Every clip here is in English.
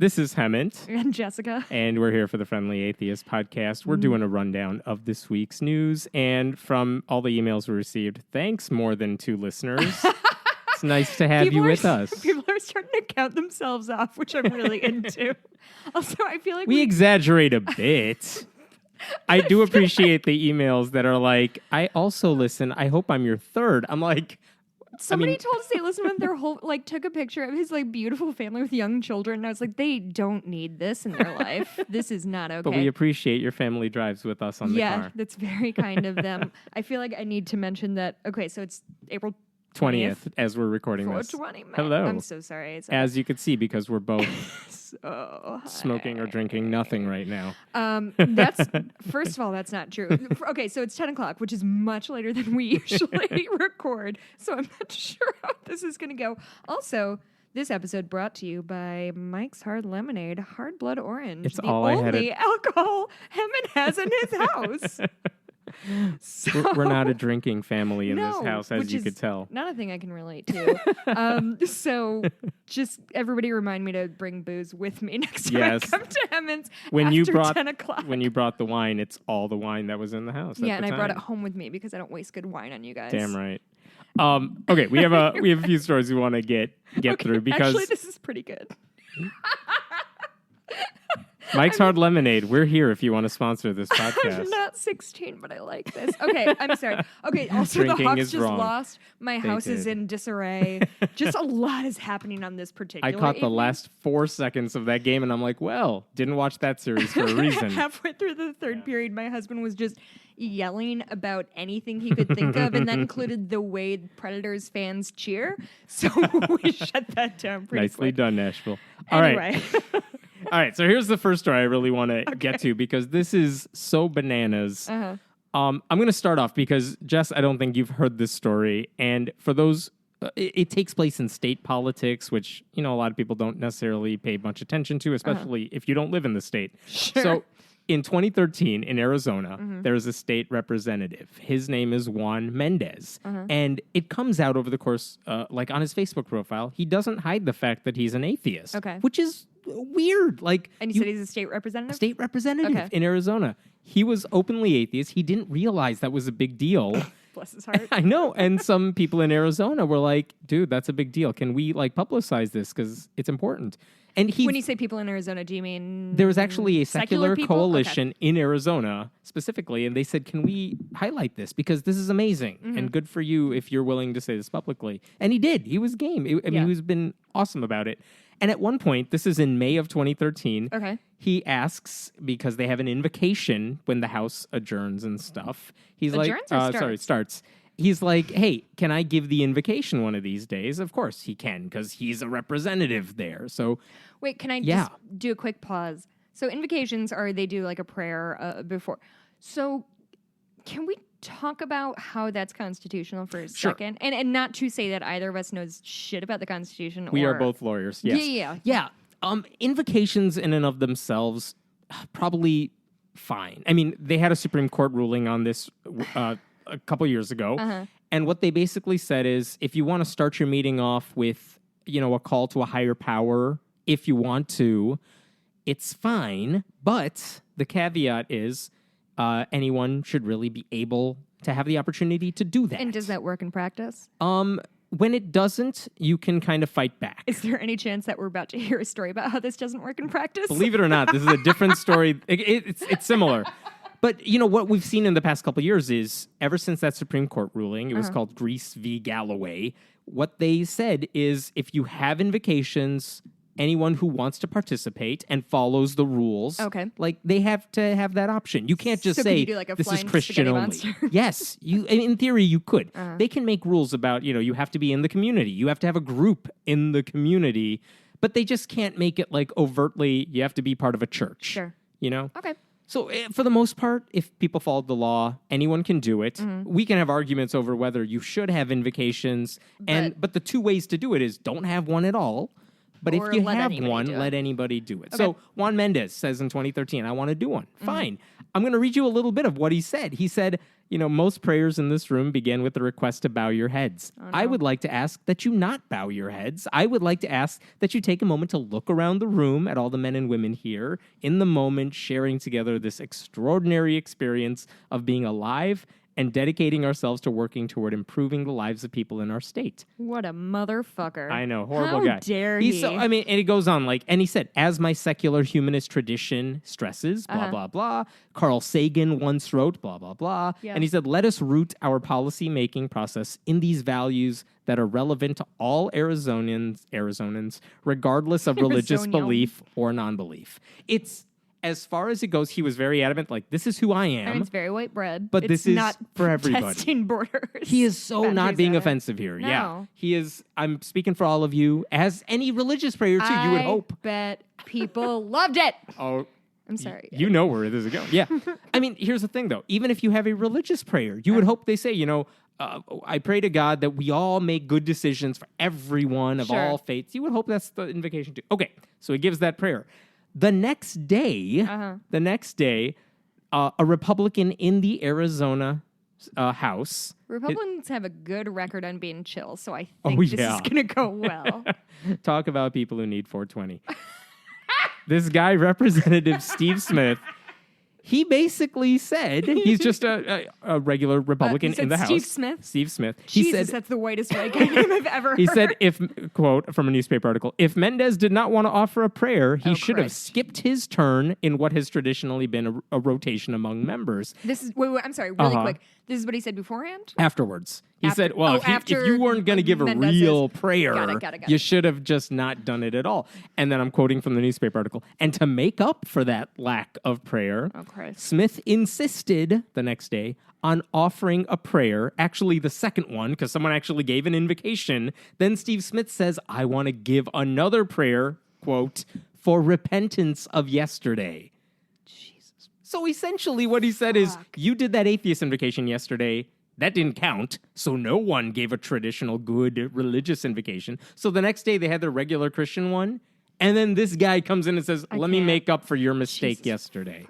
This is Hemant. And Jessica. And we're here for the Friendly Atheist podcast. We're doing a rundown of this week's news. And from all the emails we received, thanks more than 2 listeners. It's nice to have you with us. People are starting to count themselves off, which I'm really into. Also, I feel like we exaggerate a bit. I do appreciate the emails that are like, I also listen. I hope I'm your third. I'm like... Somebody told us they listened with their whole, took a picture of his, beautiful family with young children. And I was like, they don't need this in their life. This is not okay. But we appreciate your family drives with us on the car. Yeah, that's very kind of them. I feel like I need to mention that, okay, so it's April 20th as we're recording this. 420, man. Hello. I'm so sorry. As you can see, because we're both so smoking or drinking nothing right now. That's first of all, that's not true. Okay, so it's 10 o'clock, which is much later than we usually record. So I'm not sure how this is going to go. Also, this episode brought to you by Mike's Hard Lemonade, Hard Blood Orange. It's the all only alcohol Hemant has in his house. So, we're not a drinking family in this house, as you could tell. Not a thing I can relate to. So just everybody remind me to bring booze with me next time I come to Hemant's after 10 o'clock. When you brought the wine, it's all the wine that was in the house. Yeah, and I brought it home with me because I don't waste good wine on you guys. Damn right. Okay, we have a few stories we want to get through because actually this is pretty good. Mike's Hard Lemonade. We're here if you want to sponsor this podcast. I'm not 16, but I like this. Okay, I'm sorry. Okay, also Drinking the Hawks is just wrong. lost. My house is in disarray. Just a lot is happening on this particular I caught the evening. last 4 seconds of that game, and I'm like, well, didn't watch that series for a reason. Halfway through the third period, my husband was just yelling about anything he could think of, and that included the way Predators fans cheer. So we shut that down pretty Nicely quick. done, Nashville. Anyway. All right, so here's the first story I really want to get to because this is so bananas. Uh-huh. I'm going to start off because, Jess, I don't think you've heard this story. And for those, it takes place in state politics, which, a lot of people don't necessarily pay much attention to, especially if you don't live in the state. Sure. So in 2013 in Arizona, there's a state representative. His name is Juan Mendez. And it comes out over the course, on his Facebook profile, he doesn't hide the fact that he's an atheist. Okay. Which is weird. And you said he's a state representative? State representative in Arizona. He was openly atheist. He didn't realize that was a big deal. Bless his heart. I know. And some people in Arizona were like, dude, that's a big deal. Can we publicize this? Because it's important. And when you say people in Arizona, do you mean there was actually a secular people? coalition in Arizona specifically, and they said, can we highlight this? Because this is amazing and good for you if you're willing to say this publicly. And he did. He was game. He's been awesome about it. And at one point, this is in May of 2013, he asks, because they have an invocation when the House adjourns and stuff. He's starts. He's like, hey, can I give the invocation one of these days? Of course he can, because he's a representative there. So, wait, can I just do a quick pause? So invocations they do a prayer before. So can we talk about how that's constitutional for a second? And not to say that either of us knows shit about the Constitution. We are both lawyers, yes. Yeah. Invocations in and of themselves, probably fine. I mean, they had a Supreme Court ruling on this a couple years ago. And what they basically said is, if you want to start your meeting off with, a call to a higher power, if you want to, it's fine. But the caveat is, anyone should really be able to have the opportunity to do that. And does that work in practice? When it doesn't, you can kind of fight back. Is there any chance that we're about to hear a story about how this doesn't work in practice? Believe it or not, this is a different story. It's similar. But, what we've seen in the past couple of years is, ever since that Supreme Court ruling, it was called Grease v. Galloway, what they said is, if you have invocations, anyone who wants to participate and follows the rules, they have to have that option. You can't just say, this is Christian only. Yes, in theory, you could. They can make rules about, you have to be in the community. You have to have a group in the community. But they just can't make it overtly, you have to be part of a church. Sure. Okay. So for the most part, if people followed the law, anyone can do it. We can have arguments over whether you should have invocations. But the 2 ways to do it is don't have one at all. But if you have one, let anybody do it. Okay. So Juan Mendez says in 2013, I want to do one. Fine. I'm going to read you a little bit of what he said. He said, most prayers in this room begin with the request to bow your heads. Oh, no. I would like to ask that you not bow your heads. I would like to ask that you take a moment to look around the room at all the men and women here in the moment, sharing together this extraordinary experience of being alive and dedicating ourselves to working toward improving the lives of people in our state. What a motherfucker. I know, horrible guy. How dare he? And he goes on, and he said, as my secular humanist tradition stresses, blah, blah, blah. Carl Sagan once wrote, blah, blah, blah. Yeah. And he said, let us root our policy-making process in these values that are relevant to all Arizonans, regardless of religious belief or non-belief. It's... As far as it goes, he was very adamant, this is who I am. And it's very white bread. But this is not for everybody. Testing borders. He is so not being offensive here. No. Yeah. He is, I'm speaking for all of you, as any religious prayer too, you would hope. I bet people loved it. Oh, I'm sorry. You know where this is going. Yeah. Here's the thing, though. Even if you have a religious prayer, you would hope they say, I pray to God that we all make good decisions for everyone of all faiths. You would hope that's the invocation too. Okay, so he gives that prayer. The next day, a Republican in the Arizona House. Republicans have a good record on being chill, so I think this is going to go well. Talk about people who need 420. This guy, Representative Steve Smith, he basically said, he's just a regular Republican in the House. Steve Smith. He Jesus, said, that's the whitest white guy name I've ever heard. He said, quote from a newspaper article, if Mendez did not want to offer a prayer, he should have skipped his turn in what has traditionally been a rotation among members. Wait, I'm sorry, really quick. This is what he said beforehand? Afterwards. He said, well, if you weren't going to give a real prayer, you should have just not done it at all. And then I'm quoting from the newspaper article. And to make up for that lack of prayer, Smith insisted the next day on offering a prayer, actually the second one, because someone actually gave an invocation. Then Steve Smith says, I want to give another prayer, quote, for repentance of yesterday. Jesus. So essentially what he said is, you did that atheist invocation yesterday. That didn't count, so no one gave a traditional good religious invocation. So the next day they had their regular Christian one, and then this guy comes in and says, let me make up for your mistake yesterday.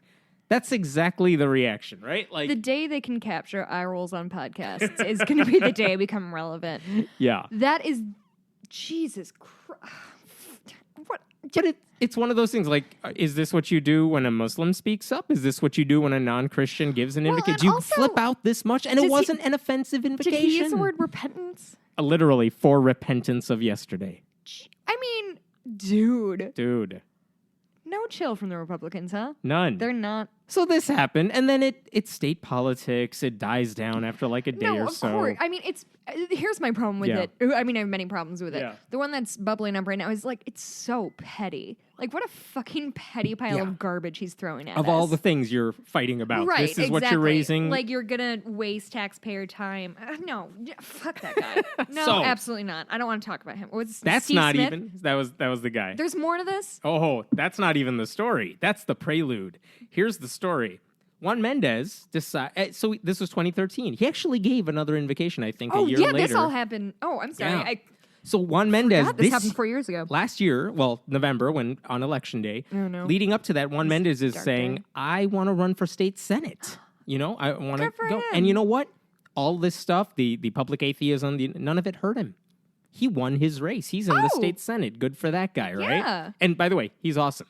That's exactly the reaction, right? The day they can capture eye rolls on podcasts is going to be the day I become relevant. Yeah. That is, Jesus Christ. What? But it's one of those things, is this what you do when a Muslim speaks up? Is this what you do when a non-Christian gives an invocation? Do you flip out this much? And it wasn't an offensive invocation. Did he use the word repentance? Literally, for repentance of yesterday. Dude. No chill from the Republicans, huh? None. They're not. So this happened, and then it's state politics. It dies down after a day or so. No, of course. Here's my problem with it. I have many problems with it. Yeah. The one that's bubbling up right now is it's so petty. What a fucking petty pile of garbage he's throwing at us. Of all the things you're fighting about, right, this is what you're raising. You're gonna waste taxpayer time. No, fuck that guy. No, absolutely not. I don't want to talk about him. That's Steve not Smith? even. That was the guy. There's more to this? Oh, that's not even the story. That's the prelude. Here's the story. Juan Mendez decided. So this was 2013. He actually gave another invocation, I think, a year later. Oh, yeah, this all happened. Oh, I'm sorry. Yeah. So Juan Mendez, this happened 4 years ago. Last year, November, when on election day, leading up to that, Juan Mendez is saying, I want to run for state senate. I want to go. Him. And you know what? All this stuff, the public atheism, none of it hurt him. He won his race. He's in the state senate. Good for that guy, right? Yeah. And by the way, he's awesome.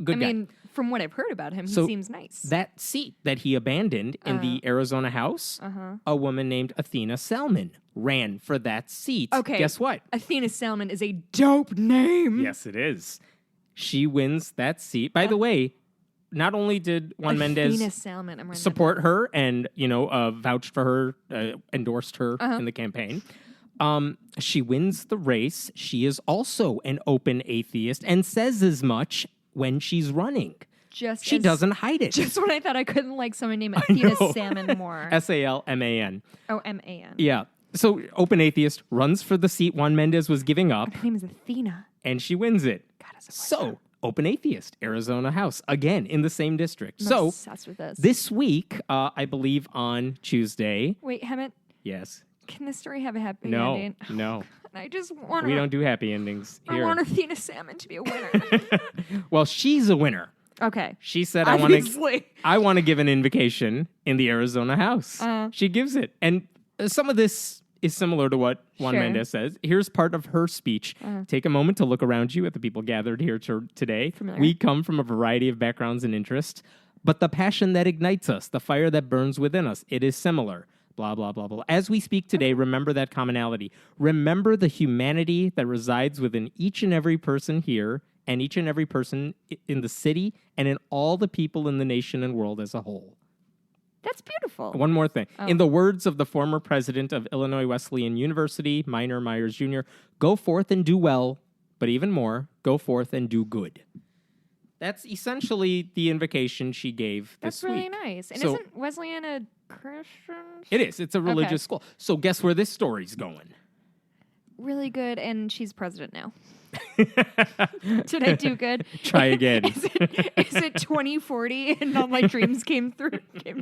Good guy. From what I've heard about him, he seems nice. That seat that he abandoned in the Arizona House, a woman named Athena Salman ran for that seat. Okay. Guess what? Athena Salman is a dope name. Yes, it is. She wins that seat. By the way, not only did Juan Mendez support her and, vouched for her, endorsed her in the campaign, she wins the race. She is also an open atheist and says as much when she's running. She doesn't hide it. Just when I thought I couldn't like someone named Athena Salman more. Salman. Oh, M-A-N. Yeah. So open atheist runs for the seat Juan Mendez was giving up. Her name is Athena. And she wins it. God, open atheist, Arizona House, again in the same district. I'm obsessed with this week, I believe on Tuesday. Wait, Hemet? Yes. Can this story have a happy ending? No. I just want We don't do happy endings here. I want Athena Salman to be a winner. Well, she's a winner. Okay. She said, Obviously. I want to give an invocation in the Arizona house. She gives it. And some of this is similar to what Juan Sure. Mendez says. Here's part of her speech. Take a moment to look around you at the people gathered here today. Familiar. We come from a variety of backgrounds and interests, but the passion that ignites us, the fire that burns within us, it is similar. Blah, blah, blah, blah. As we speak today, remember that commonality. Remember the humanity that resides within each and every person here and each and every person in the city and in all the people in the nation and world as a whole. That's beautiful. One more thing. In the words of the former president of Illinois Wesleyan University, Minor Myers Jr., go forth and do well, but even more, go forth and do good. That's essentially the invocation she gave That's this week. really nice. And So- isn't Wesleyan a Christian? It is. It's a religious Okay. school. So guess where this story's going? Really good, and she's president now. Did I do good? Try again. Is it 2040 and all my dreams came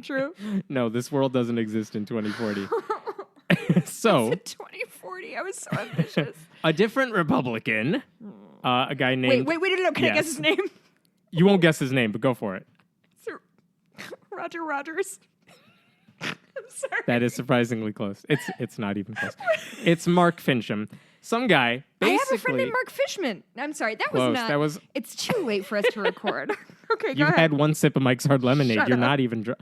true? No, this world doesn't exist in 2040. So, 2040. I was so ambitious. a different Republican, a guy named... Wait, no. Can I guess his name? You won't guess his name, but go for it. Sir Roger Rogers. I'm sorry. That is surprisingly close. It's not even close. It's Mark Fincham. Some guy, basically... I have a friend named Mark Fishman. I'm sorry. That Close. was not... That was- It's too late for us to record. Okay, go You've ahead. had one sip of Mike's Hard Lemonade. Shut You're up. not even...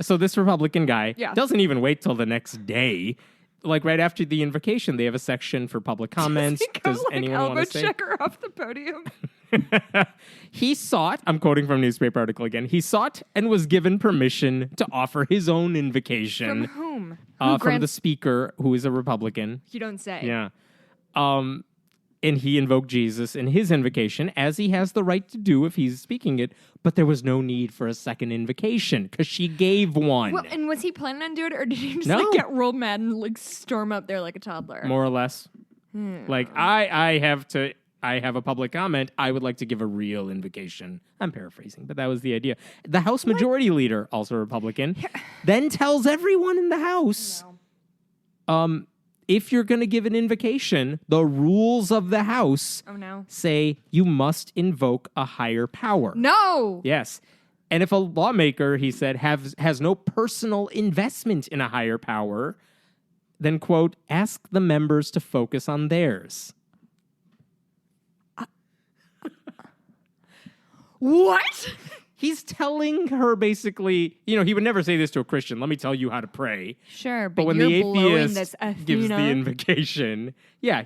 So this Republican guy Yeah. doesn't even wait till the next day. Like right after the invocation, they have a section for public comments. He goes Does like anyone elbow want to say? checker off the podium. He sought, I'm quoting from a newspaper article again, he sought and was given permission to offer his own invocation. From whom? From the grants- speaker, who is a Republican. You don't say. Yeah. And he invoked Jesus in his invocation, as he has the right to do if he's speaking it, but there was no need for a second invocation, because she gave one. Well, and was he planning on doing it, or did he just No. like get real mad and like storm up there like a toddler? More or less. Like, I have a public comment. I would like to give a real invocation. I'm paraphrasing, but that was the idea. The House Majority Leader, also Republican, then tells everyone in the House, if you're going to give an invocation, the rules of the House Oh no. say you must invoke a higher power. No. Yes. And if a lawmaker, he said, has no personal investment in a higher power, then, quote, ask the members to focus on theirs. What? He's telling her basically, he would never say this to a Christian. Let me tell you how to pray. Sure, But but when you're the blowing atheist this Athena. gives the invocation,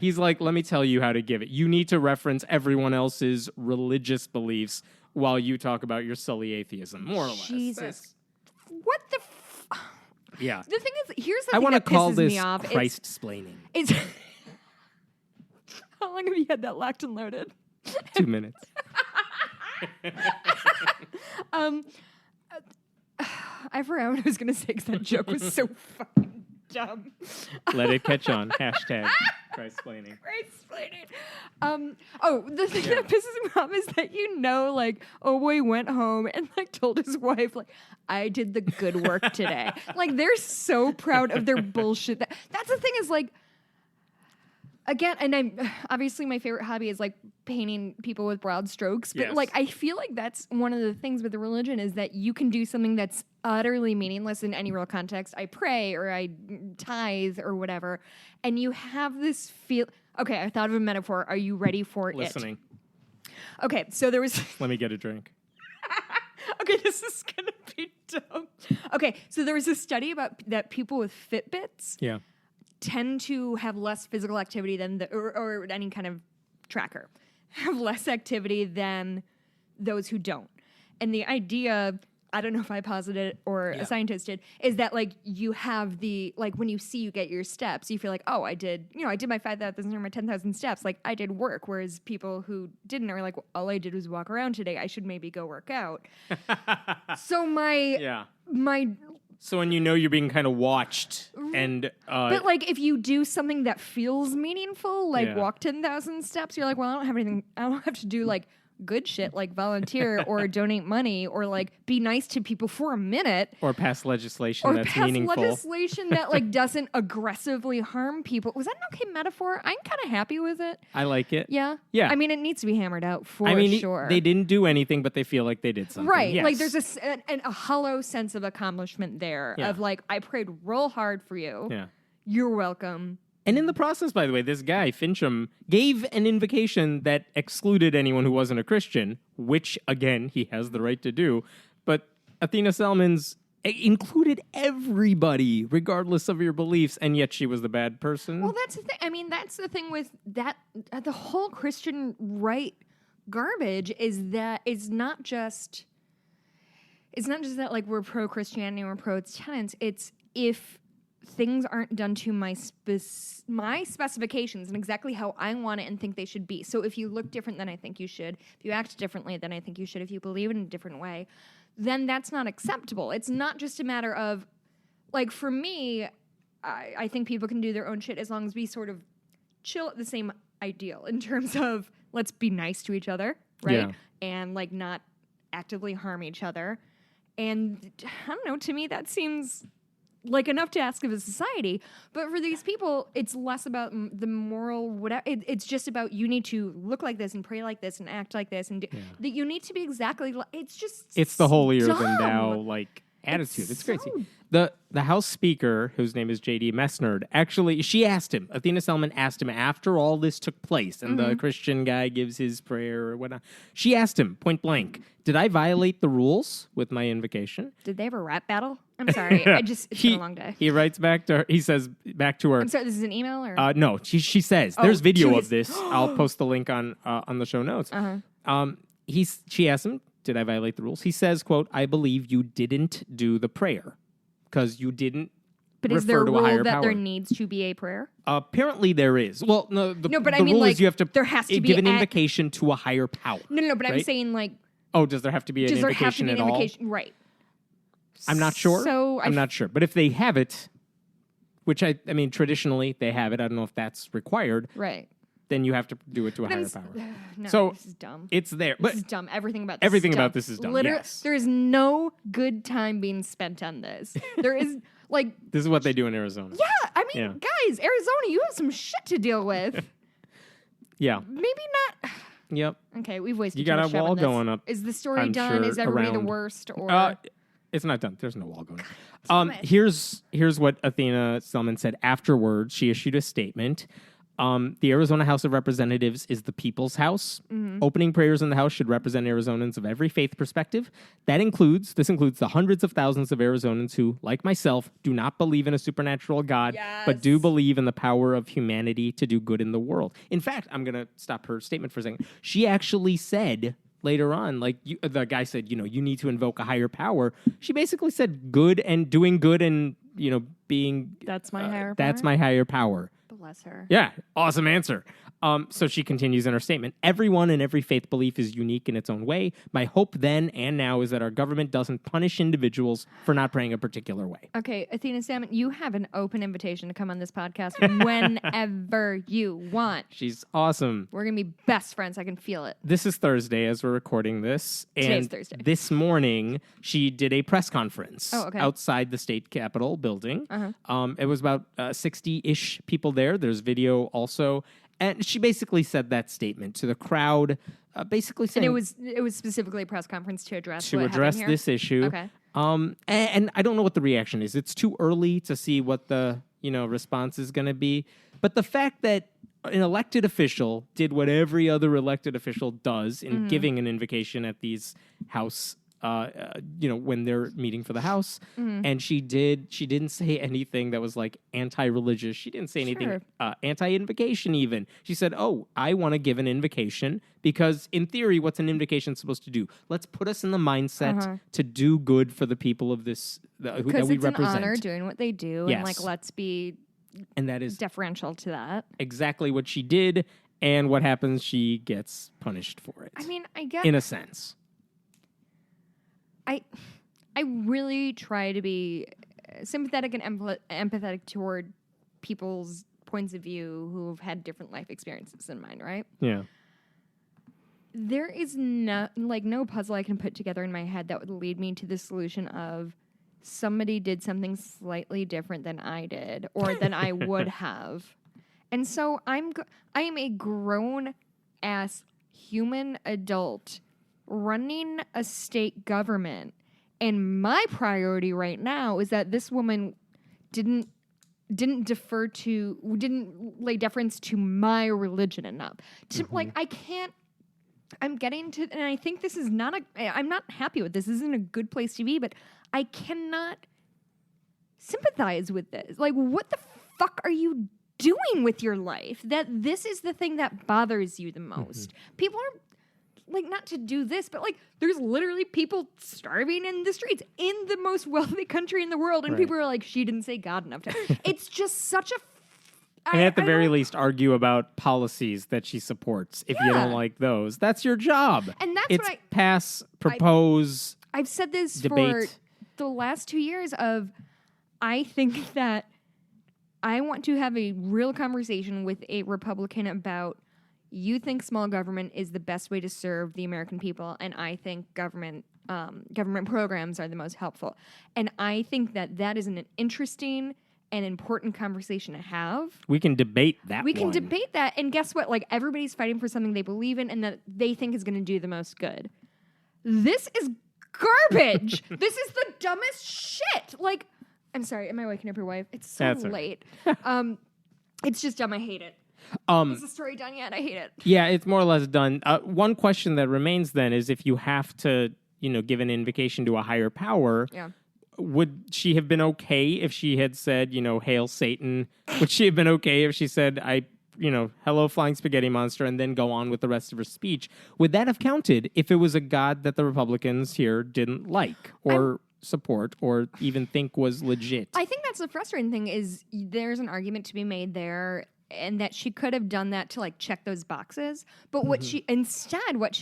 he's like, let me tell you how to give it. You need to reference everyone else's religious beliefs while you talk about your silly atheism, more or less. Jesus. What the? Yeah. The thing is, here's the I thing want to that call pisses this me off. Christ-splaining. It's how long have you had that locked and loaded? 2 minutes. I forgot what I was going to say because that joke was so fucking dumb. Let it catch on. Hashtag Christ-splaining. Explaining. The thing that pisses me off is that like, oh boy went home and like told his wife like, I did the good work today. Like they're so proud of their bullshit. That's the thing is like, again, and I'm obviously my favorite hobby is like painting people with broad strokes, but Yes. like I feel like that's one of the things with the religion is that you can do something that's utterly meaningless in any real context. I pray or I tithe or whatever, and you have this feel. Okay, I thought of a metaphor. Are you ready for Listening. it? Okay, so there was. Let me get a drink. Okay, this is gonna be dumb. Okay, so there was a study about that people with Fitbits Yeah. tend to have less physical activity than or any kind of tracker have less activity than those who don't. And the idea, I don't know if I posited it or a scientist did, is that like you have the like when you get your steps, you feel like, oh, I did my 5,000 or my 10,000 steps, like I did work. Whereas people who didn't are like, well, all I did was walk around today. I should maybe go work out. So my So when you're being kind of watched and... but like if you do something that feels meaningful, like Yeah. walk 10,000 steps, you're like, well, I don't have to do like good shit like volunteer or donate money or like be nice to people for a minute. Or pass legislation that's meaningful. Legislation that like doesn't aggressively harm people. Was that an okay metaphor? I'm kind of happy with it. I like it. Yeah? Yeah. I mean, it needs to be hammered out for sure. They didn't do anything, but they feel like they did something. Right. Yes. Like there's a hollow sense of accomplishment there of like, I prayed real hard for you. Yeah. You're welcome. And in the process, by the way, this guy, Fincham, gave an invocation that excluded anyone who wasn't a Christian, which, again, he has the right to do. But Athena Salman's included everybody, regardless of your beliefs, and yet she was the bad person. Well, that's the thing. I mean, that's the thing with that. The whole Christian right garbage is that it's not just that like we're pro Christianity or pro its tenets. It's if things aren't done to my specifications and exactly how I want it and think they should be. So if you look different than I think you should, if you act differently than I think you should, if you believe in a different way, then that's not acceptable. It's not just a matter of, like, for me, I think people can do their own shit as long as we sort of chill at the same ideal in terms of let's be nice to each other, right? Yeah. And, like, not actively harm each other. And, I don't know, to me that seems like enough to ask of a society. But for these people, it's less about the moral whatever. It's just about you need to look like this and pray like this and act like this and that you need to be exactly like, it's the holier dumb. than thou like attitude. It's so crazy. The House Speaker, whose name is J.D. Messnard, actually, she asked him, Athena Salman asked him after all this took place and the Christian guy gives his prayer or whatnot. She asked him point blank, did I violate the rules with my invocation? Did they have a rap battle? I'm sorry. It's been a long day. He writes back to her. He says back to her. I'm sorry, this is an email or? No, she says, there's video of this. I'll post the link on the show notes. She asked him, did I violate the rules? He says, quote, I believe you didn't do the prayer because you didn't but refer is there a to rule a higher that power. there needs to be a prayer? Apparently there is. Well, no, but the I mean, rule like, is you have to there has to be give an invocation to a higher power. No, but right? I'm saying like, oh, does there have to be an invocation at all? Right. I'm not sure. So I'm not sure. But if they have it, which I mean, traditionally they have it. I don't know if that's required. Right. Then you have to do it to a higher power. No, so this is dumb. It's there. But this is dumb. Everything about this is dumb. Literally, yes. there is no good time being spent on this. There is like this is what they do in Arizona. Yeah, I mean, guys, Arizona, you have some shit to deal with. Yeah. Maybe not. Yep. Okay, we've wasted. You got a wall going up. Is the story I'm done? sure, Is everybody the around. worst? Or it's not done. There's no wall going damn up. it. Here's what Athena Salman said afterwards. She issued a statement. The Arizona House of Representatives is the people's house. Opening prayers in the House should represent Arizonans of every faith perspective. This includes the hundreds of thousands of Arizonans who, like myself, do not believe in a supernatural God, but do believe in the power of humanity to do good in the world. In fact, I'm going to stop her statement for a second. She actually said later on, like the guy said, you need to invoke a higher power. She basically said good and doing good and, being... That's my higher power? That's my higher power. Bless her. Yeah, awesome answer. So she continues in her statement. Everyone and every faith belief is unique in its own way. My hope then and now is that our government doesn't punish individuals for not praying a particular way. Okay, Athena Salman, you have an open invitation to come on this podcast whenever you want. She's awesome. We're going to be best friends. I can feel it. This is Thursday as we're recording this. Today's And Thursday. this morning, she did a press conference outside the state capitol building. It was about 60-ish people there. There's video also. And she basically said that statement to the crowd, basically saying... And it was specifically a press conference to address this issue. Okay. And I don't know what the reaction is. It's too early to see what the response is going to be. But the fact that an elected official did what every other elected official does in giving an invocation at these House... when they're meeting for the House, and she didn't say anything that was like anti-religious. She didn't say anything anti-invocation even. She said, "Oh, I want to give an invocation because in theory, what's an invocation supposed to do? Let's put us in the mindset to do good for the people of this that we represent. Because it's an honor doing what they do, Yes. and let's be and that is deferential to that. Exactly what she did, and what happens? She gets punished for it. I mean, I guess in a sense." I really try to be sympathetic and empathetic toward people's points of view who've had different life experiences than mine, right? Yeah. there is no puzzle I can put together in my head that would lead me to the solution of somebody did something slightly different than I did or than I would have. And so I am a grown ass human adult running a state government, and my priority right now is that this woman didn't lay deference to my religion enough. I can't. I'm getting to, and I think this is I'm not happy with this. This isn't a good place to be, but I cannot sympathize with this. Like, what the fuck are you doing with your life? That this is the thing that bothers you the most. People are, like, not to do this, but, like, there's literally people starving in the streets in the most wealthy country in the world, and people are like, she didn't say God enough times. It's just such a... And at the very least, argue about policies that she supports. If you don't like those, that's your job. And that's it's pass, propose, I've said this debate. For the last 2 years of, I think that I want to have a real conversation with a Republican about, you think small government is the best way to serve the American people, and I think government programs are the most helpful. And I think that is an interesting and important conversation to have. We can debate that. We can debate that, and guess what? Like, everybody's fighting for something they believe in and that they think is going to do the most good. This is garbage. This is the dumbest shit. Like, I'm sorry, am I waking up your wife? It's so late. It's just dumb. I hate it. Is the story done yet? I hate it. Yeah, it's more or less done. One question that remains then is, if you have to, give an invocation to a higher power, would she have been okay if she had said, hail Satan? Would she have been okay if she said, hello flying spaghetti monster, and then go on with the rest of her speech? Would that have counted if it was a God that the Republicans here didn't like or support or even think was legit? I think that's the frustrating thing, is there's an argument to be made there, and that she could have done that to, like, check those boxes. But what she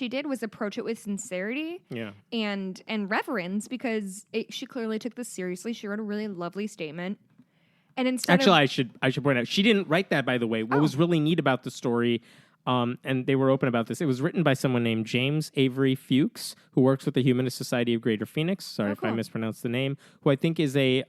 did was approach it with sincerity and reverence, because she clearly took this seriously. She wrote a really lovely statement. And instead I should point out, she didn't write that, by the way. What was really neat about the story, and they were open about this, it was written by someone named James Avery Fuchs, who works with the Humanist Society of Greater Phoenix. Sorry if I mispronounced the name. Who I think is they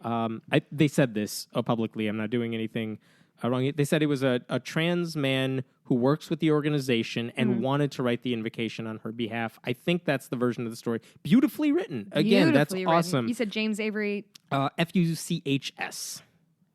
said this publicly. I'm not doing anything wrong. They said it was a trans man who works with the organization and wanted to write the invocation on her behalf. I think that's the version of the story. Beautifully written. Again, that's awesome. You said James Avery. Fuchs.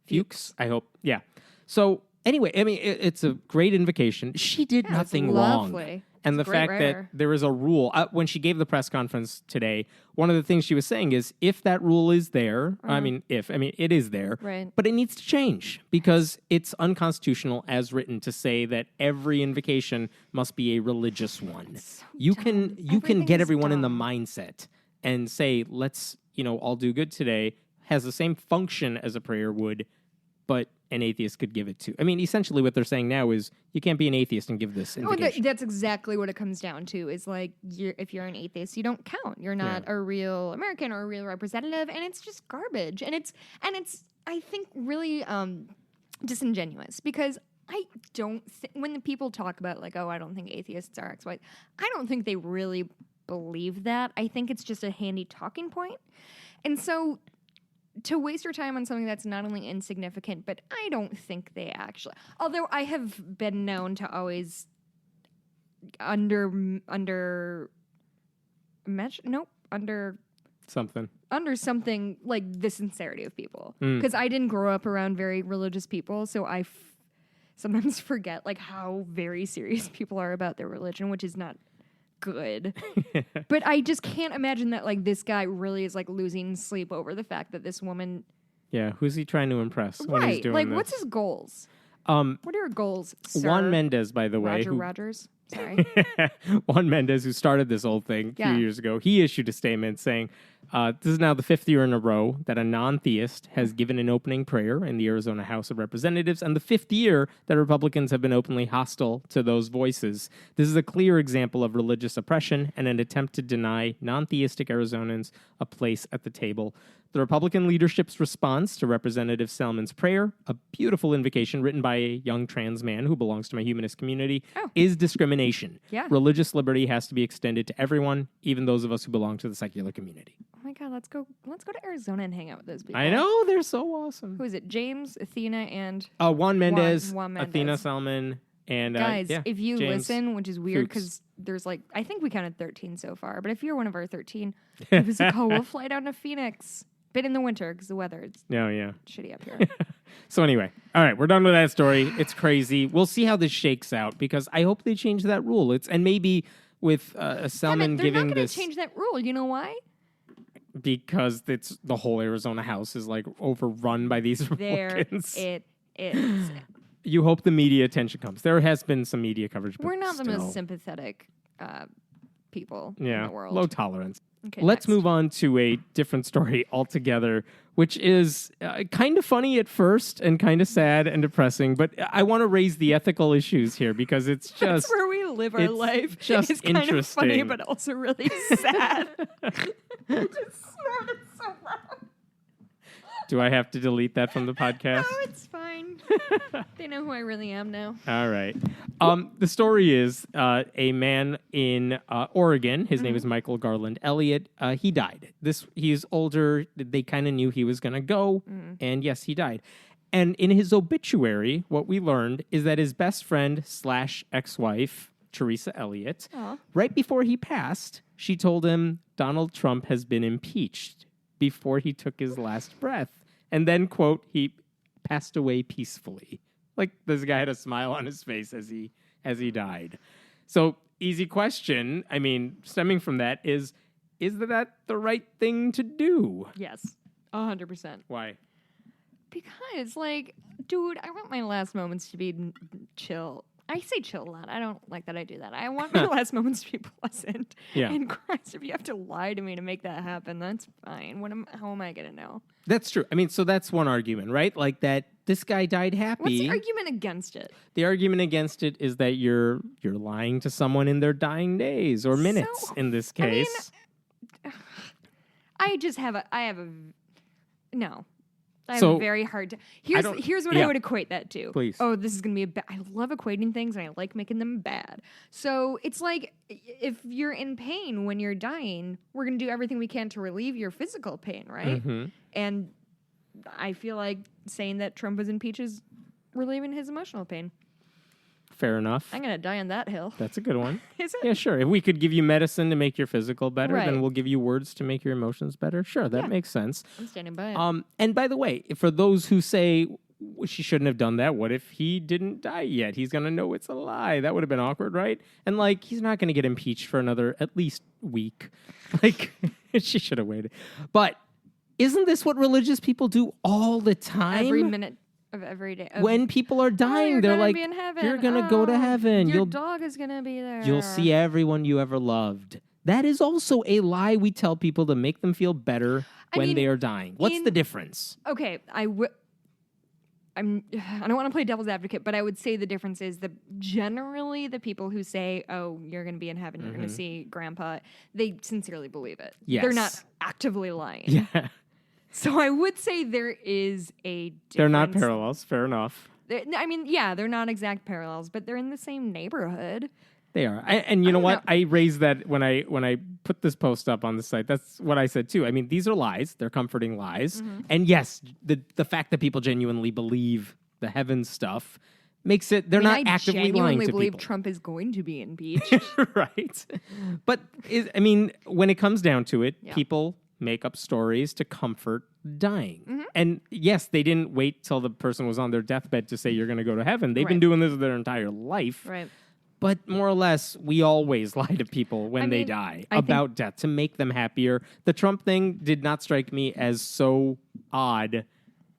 Fuchs, I hope. Yeah. So anyway, I mean, it's a great invocation. She did nothing wrong. And the fact that there is a rule, when she gave the press conference today, one of the things she was saying is, if that rule is there, it is there, but it needs to change, because it's unconstitutional as written to say that every invocation must be a religious one. So you can get everyone in the mindset and say, let's, all do good today, has the same function as a prayer would, but an atheist could give it to. I mean, essentially what they're saying now is, you can't be an atheist and give this invocation. That's exactly what it comes down to, is like, if you're an atheist, you don't count. You're not a real American or a real representative, and it's just garbage. And it's I think, really disingenuous, because I don't when the people talk about, like, I don't think atheists are X, Y, I don't think they really believe that. I think it's just a handy talking point. And so, to waste your time on something that's not only insignificant, but I don't think they actually... Although I have been known to always under something, like the sincerity of people. Because I didn't grow up around very religious people, so I sometimes forget, like, how very serious people are about their religion, which is not good. But I just can't imagine that, like, this guy really is, like, losing sleep over the fact that this woman... Yeah, who's he trying to impress when he's doing this? What's his goals? What are your goals, sir? Juan Mendez, by the way. Rogers? Sorry. Juan Mendez, who started this whole thing a few years ago, he issued a statement saying, This is now the 5th year in a row that a non-theist has given an opening prayer in the Arizona House of Representatives, and the 5th year that Republicans have been openly hostile to those voices. This is a clear example of religious oppression and an attempt to deny non-theistic Arizonans a place at the table. The Republican leadership's response to Representative Salman's prayer, a beautiful invocation written by a young trans man who belongs to my humanist community, is discrimination. Yeah. Religious liberty has to be extended to everyone, even those of us who belong to the secular community. Oh my God, let's go to Arizona and hang out with those people. I know, they're so awesome. Who is it? James, Athena, and Juan Mendez, Juan Mendez. Athena Salman, and guys, if you James listen, which is weird Fuchs. because there's I think we counted 13 so far, but if you're one of our 13, give us a call. We'll fly down to Phoenix. Bit in the winter because the weather is shitty up here. So anyway, all right, we're done with that story. It's crazy. We'll see how this shakes out because I hope they change that rule. And maybe with Salman they're giving not going this to change that rule. You know why? Because it's the whole Arizona House is overrun by these Republicans. There it is. You hope the media attention comes. There has been some media coverage. But we're not still. the most sympathetic people in the world. Low tolerance. Okay, Let's next. move on to a different story altogether, which is kind of funny at first and kind of sad and depressing. But I want to raise the ethical issues here because it's just That's where we live our it's life. just it's kind of funny, interesting. but also really sad. I just snorted so loud. Do I have to delete that from the podcast? No, it's fine. They know who I really am now. All right. The story is a man in Oregon. His name is Michael Garland Elliott. He died. He's older. They kind of knew he was going to go. And yes, he died. And in his obituary, what we learned is that his best friend / ex-wife, Teresa Elliott, right before he passed, she told him Donald Trump has been impeached before he took his last breath. And then, quote, he passed away peacefully. Like this guy had a smile on his face as he died. So easy question. I mean, stemming from that is that the right thing to do? Yes, 100%. Why? Because, dude, I want my last moments to be chill. I say chill a lot. I don't like that I do that. I want my last moments to be pleasant. Yeah. And Christ, if you have to lie to me to make that happen, that's fine. How am I going to know? That's true. I mean, so that's one argument, right? Like that this guy died happy. What's the argument against it? The argument against it is that you're lying to someone in their dying days or minutes in this case. I have a very hard time. Here's what I would equate that to. Please. Oh, this is going to be I love equating things and I like making them bad. So it's like if you're in pain when you're dying, we're going to do everything we can to relieve your physical pain, right? Mm-hmm. And I feel like saying that Trump was impeached is relieving his emotional pain. Fair enough. I'm going to die on that hill. That's a good one. Is it? Yeah, sure. If we could give you medicine to make your physical better, Right. then we'll give you words to make your emotions better. Sure, that makes sense. I'm standing by it. And by the way, for those who say she shouldn't have done that, what if he didn't die yet? He's going to know it's a lie. That would have been awkward, right? And he's not going to get impeached for another at least week. She should have waited. But isn't this what religious people do all the time? Every minute of every day. When people are dying, they're like, be in heaven. you're going to go to heaven. Your dog is going to be there. You'll see everyone you ever loved. That is also a lie we tell people to make them feel better when they are dying. What's the difference? Okay, I don't want to play devil's advocate, but I would say the difference is that generally the people who say, oh, you're going to be in heaven, you're going to see grandpa, they sincerely believe it. Yes. They're not actively lying. Yeah. So I would say there is a difference. They're not parallels. Fair enough. They're not exact parallels, but they're in the same neighborhood. They are. And you know what? I raised that when I put this post up on the site. That's what I said too. I mean, these are lies. They're comforting lies. Mm-hmm. And yes, the fact that people genuinely believe the heaven stuff makes it they're not actively lying to people. I genuinely believe Trump is going to be impeached. Right. But when it comes down to it, people make up stories to comfort dying. Mm-hmm. And yes, they didn't wait till the person was on their deathbed to say you're going to go to heaven. They've been doing this their entire life. Right. But more or less, we always lie to people when they die about death to make them happier. The Trump thing did not strike me as so odd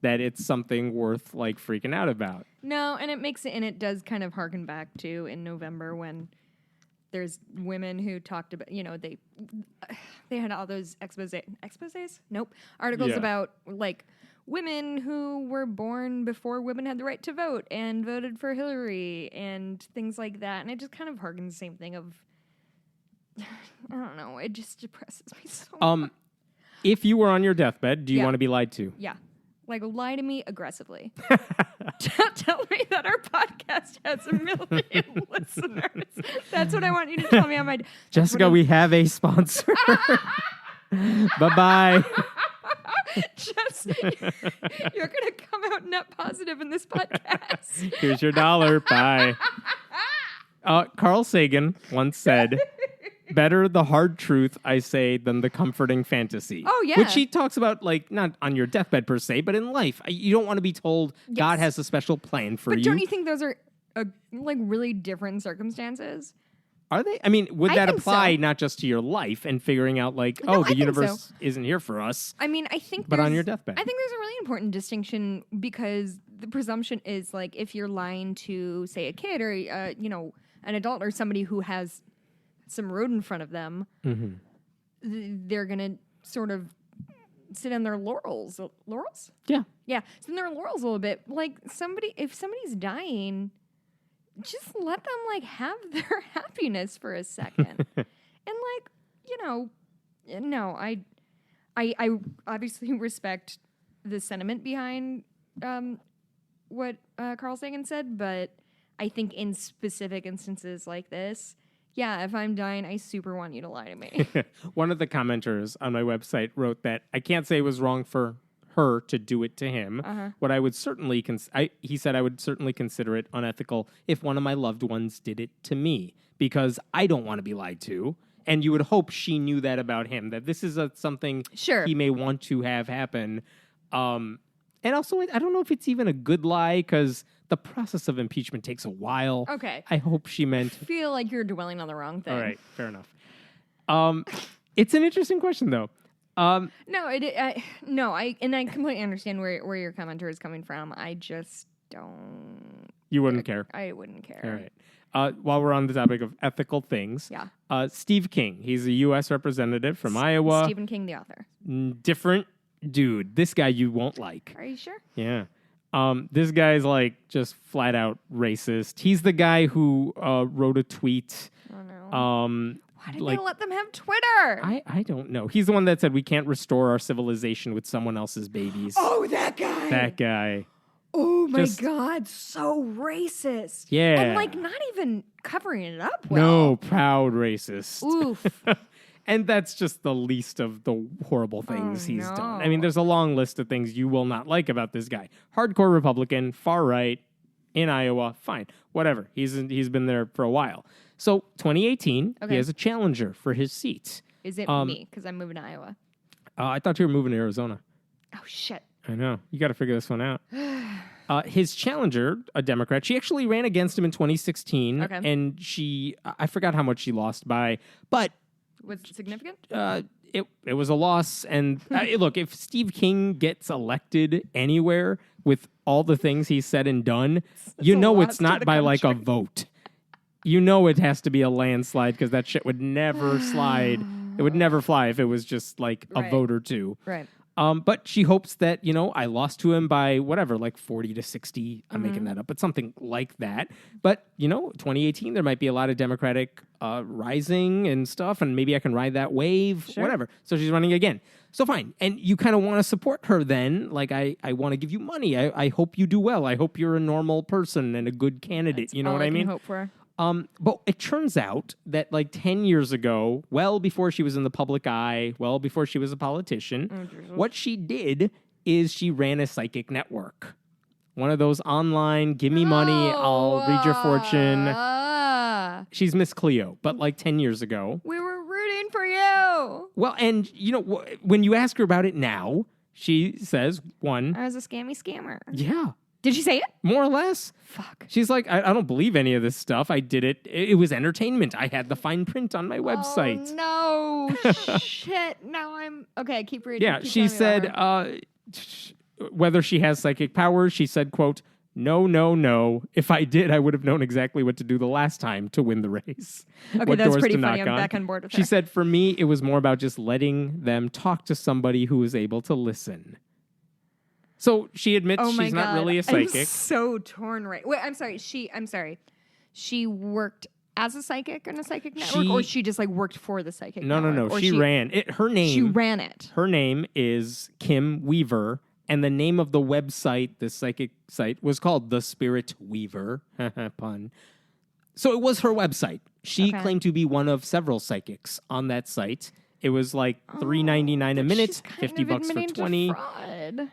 that it's something worth freaking out about. No, and it does kind of harken back to in November when there's women who talked about, they had all those exposés? Nope. Articles about like women who were born before women had the right to vote and voted for Hillary and things like that. And it just kind of harkens the same thing of, I don't know, it just depresses me so much. If you were on your deathbed, do you want to be lied to? Yeah. Like, lie to me aggressively. Tell me that our podcast has 1 million listeners. That's what I want you to tell me on my... Jessica, we have a sponsor. Bye-bye. Jess, you're going to come out net positive in this podcast. Here's your $1. Bye. Carl Sagan once said... Better the hard truth, I say, than the comforting fantasy. Oh, yeah. Which he talks about, like, not on your deathbed per se, but in life. You don't want to be told God has a special plan for you. But don't you think those are, like, really different circumstances? Are they? I mean, would that apply not just to your life and figuring out, like, the universe isn't here for us? I mean, I think but on your deathbed. I think there's a really important distinction because the presumption is, like, if you're lying to, say, a kid or, an adult or somebody who has some road in front of them, they're going to sort of sit on their laurels. Laurels? Yeah. Yeah. Sit on their laurels a little bit. Like, if somebody's dying, just let them, like, have their happiness for a second. And, like, no, I obviously respect the sentiment behind what Carl Sagan said, but I think in specific instances like this, yeah, if I'm dying, I super want you to lie to me. One of the commenters on my website wrote that I can't say it was wrong for her to do it to him. What I would certainly, he said I would certainly consider it unethical if one of my loved ones did it to me because I don't want to be lied to. And you would hope she knew that about him, that this is something he may want to have happen. And also, I don't know if it's even a good lie because the process of impeachment takes a while. Okay. I hope she meant... I feel like you're dwelling on the wrong thing. All right, fair enough. It's an interesting question, though. I completely understand where your commenter is coming from. I just don't... You wouldn't care? I wouldn't care. All right. While we're on the topic of ethical things, Steve King, he's a U.S. representative from Iowa. Stephen King, the author. Different dude. This guy you won't like. Are you sure? Yeah. This guy's like just flat out racist. He's the guy who wrote a tweet. Oh no. Why did they let them have Twitter? I don't know. He's the one that said we can't restore our civilization with someone else's babies. Oh, that guy. That guy. Oh my God, so racist. Yeah. And like not even covering it up well. No, proud racist. Oof. And that's just the least of the horrible things he's done. I mean, there's a long list of things you will not like about this guy. Hardcore Republican, far right, in Iowa, fine, whatever. He's been there for a while. So 2018, he has a challenger for his seat. Is it me? Because I'm moving to Iowa. I thought you were moving to Arizona. Oh, shit. I know. You got to figure this one out. His challenger, a Democrat, she actually ran against him in 2016. And I forgot how much she lost by, but... Was it significant? It was a loss. And look, if Steve King gets elected anywhere with all the things he's said and done, it's not by like a vote. It has to be a landslide because that shit would never slide. It would never fly if it was just like a vote or two. Right. But she hopes that, I lost to him by whatever, like 40 to 60. I'm making that up, but something like that. But, 2018, there might be a lot of Democratic rising and stuff, and maybe I can ride that wave, whatever. So she's running again. So fine. And you kind of want to support her then. Like, I want to give you money. I hope you do well. I hope you're a normal person and a good candidate. That's you know what I mean? Hope for. But it turns out that like 10 years ago, well before she was in the public eye, well before she was a politician, what she did is she ran a psychic network. One of those online, give me money, I'll read your fortune. She's Miss Cleo, but like 10 years ago. We were rooting for you. Well, and when you ask her about it now, she says, one. I was a scammer. Yeah. Did she say it? More or less. Fuck. She's like, I don't believe any of this stuff. I did it. It was entertainment. I had the fine print on my website. Oh, no. Shit. Now I'm... Okay, keep reading. Yeah, she said, whether she has psychic powers, she said, quote, No, no, no. If I did, I would have known exactly what to do the last time to win the race. Okay, What that's doors pretty to funny. knock I'm on. back on board with She her. said, for me, it was more about just letting them talk to somebody who was able to listen. So she admits Oh my she's God. not really a I'm psychic. so torn right. Wait, I'm sorry. She worked as a psychic in a psychic network, or she just like worked for the psychic network? No. Or She ran it. Her name. She ran it. Her name is Kim Weaver, and the name of the website, the psychic site, was called The Spirit Weaver. Pun. So it was her website. She claimed to be one of several psychics on that site. It was like $3.99 a minute, $50 for 20. Fraud.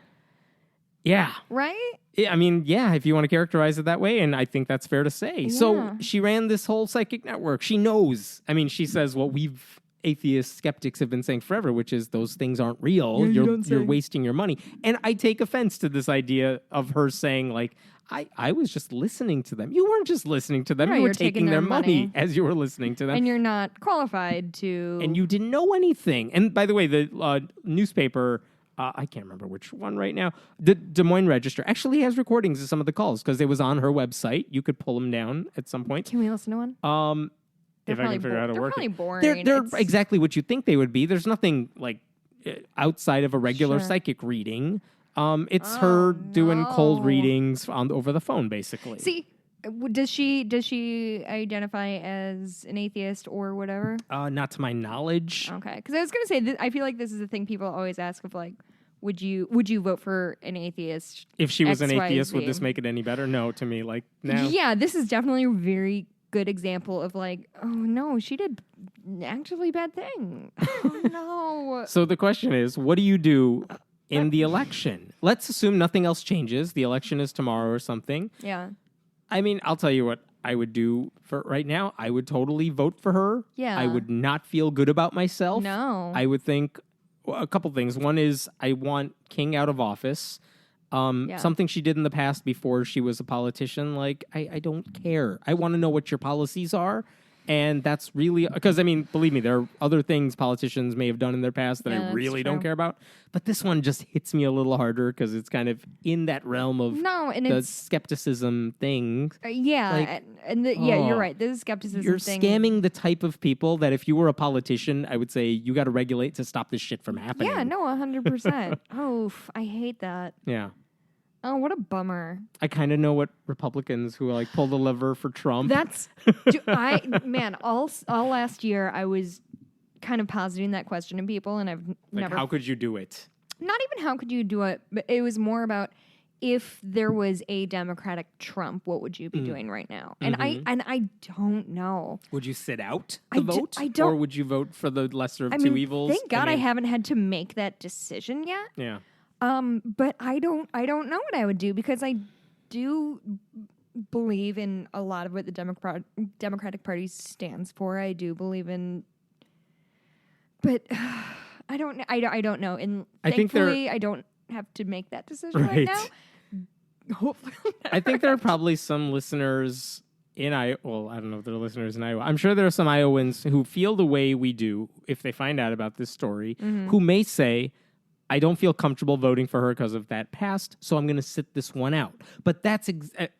Yeah. Right? I mean, yeah, if you want to characterize it that way, and I think that's fair to say. Yeah. So she ran this whole psychic network. She knows. I mean, she says what we've atheist skeptics have been saying forever, which is those things aren't real. Yeah, you're wasting your money. And I take offense to this idea of her saying, like, I was just listening to them. You weren't just listening to them. Yeah, you were you're taking their money as you were listening to them. And you're not qualified to... And you didn't know anything. And by the way, the newspaper... I can't remember which one right now. The Des Moines Register actually has recordings of some of the calls because it was on her website. You could pull them down at some point. Can we listen to one? If I can figure out how to work They're it. probably boring. They're exactly what you think they would be. There's nothing like outside of a regular psychic reading. It's her doing cold readings over the phone, basically. See, does she identify as an atheist or whatever? Not to my knowledge. Okay, because I was gonna say I feel like this is a thing people always ask of like, would you vote for an atheist? If she was an XYZ? atheist, would this make it any better? No, to me, like no. Yeah, this is definitely a very good example of like, oh no, she did actually bad thing. Oh no. So the question is, what do you do in the election? Let's assume nothing else changes. The election is tomorrow or something. Yeah. I mean, I'll tell you what I would do for right now. I would totally vote for her. Yeah. I would not feel good about myself. No. I would think a couple things. One is I want King out of office. Something she did in the past before she was a politician. Like, I don't care. I want to know what your policies are. And that's really, because, I mean, believe me, there are other things politicians may have done in their past that I really don't care about. But this one just hits me a little harder because it's kind of in that realm of the skepticism thing. Yeah. You're right. This is skepticism You're thing. scamming the type of people that if you were a politician, I would say you got to regulate to stop this shit from happening. Yeah, no, 100%. Oh, I hate that. Yeah. Oh, what a bummer. I kind of know what Republicans who like pull the lever for Trump. All last year I was kind of positing that question to people, and I've never. How could you do it? Not even how could you do it, but it was more about if there was a Democratic Trump, what would you be doing right now? And I don't know. Would you sit out the vote, I don't, or would you vote for the lesser of two evils? Thank God I haven't had to make that decision yet. Yeah. But I don't know what I would do because I do believe in a lot of what the Democratic Party stands for. I do believe in, but I don't know. And thankfully, I don't have to make that decision right now. Hopefully, I think there are probably some listeners in Iowa. Well, I don't know if there are listeners in Iowa. I'm sure there are some Iowans who feel the way we do if they find out about this story, who may say, I don't feel comfortable voting for her because of that past, so I'm going to sit this one out. But that's,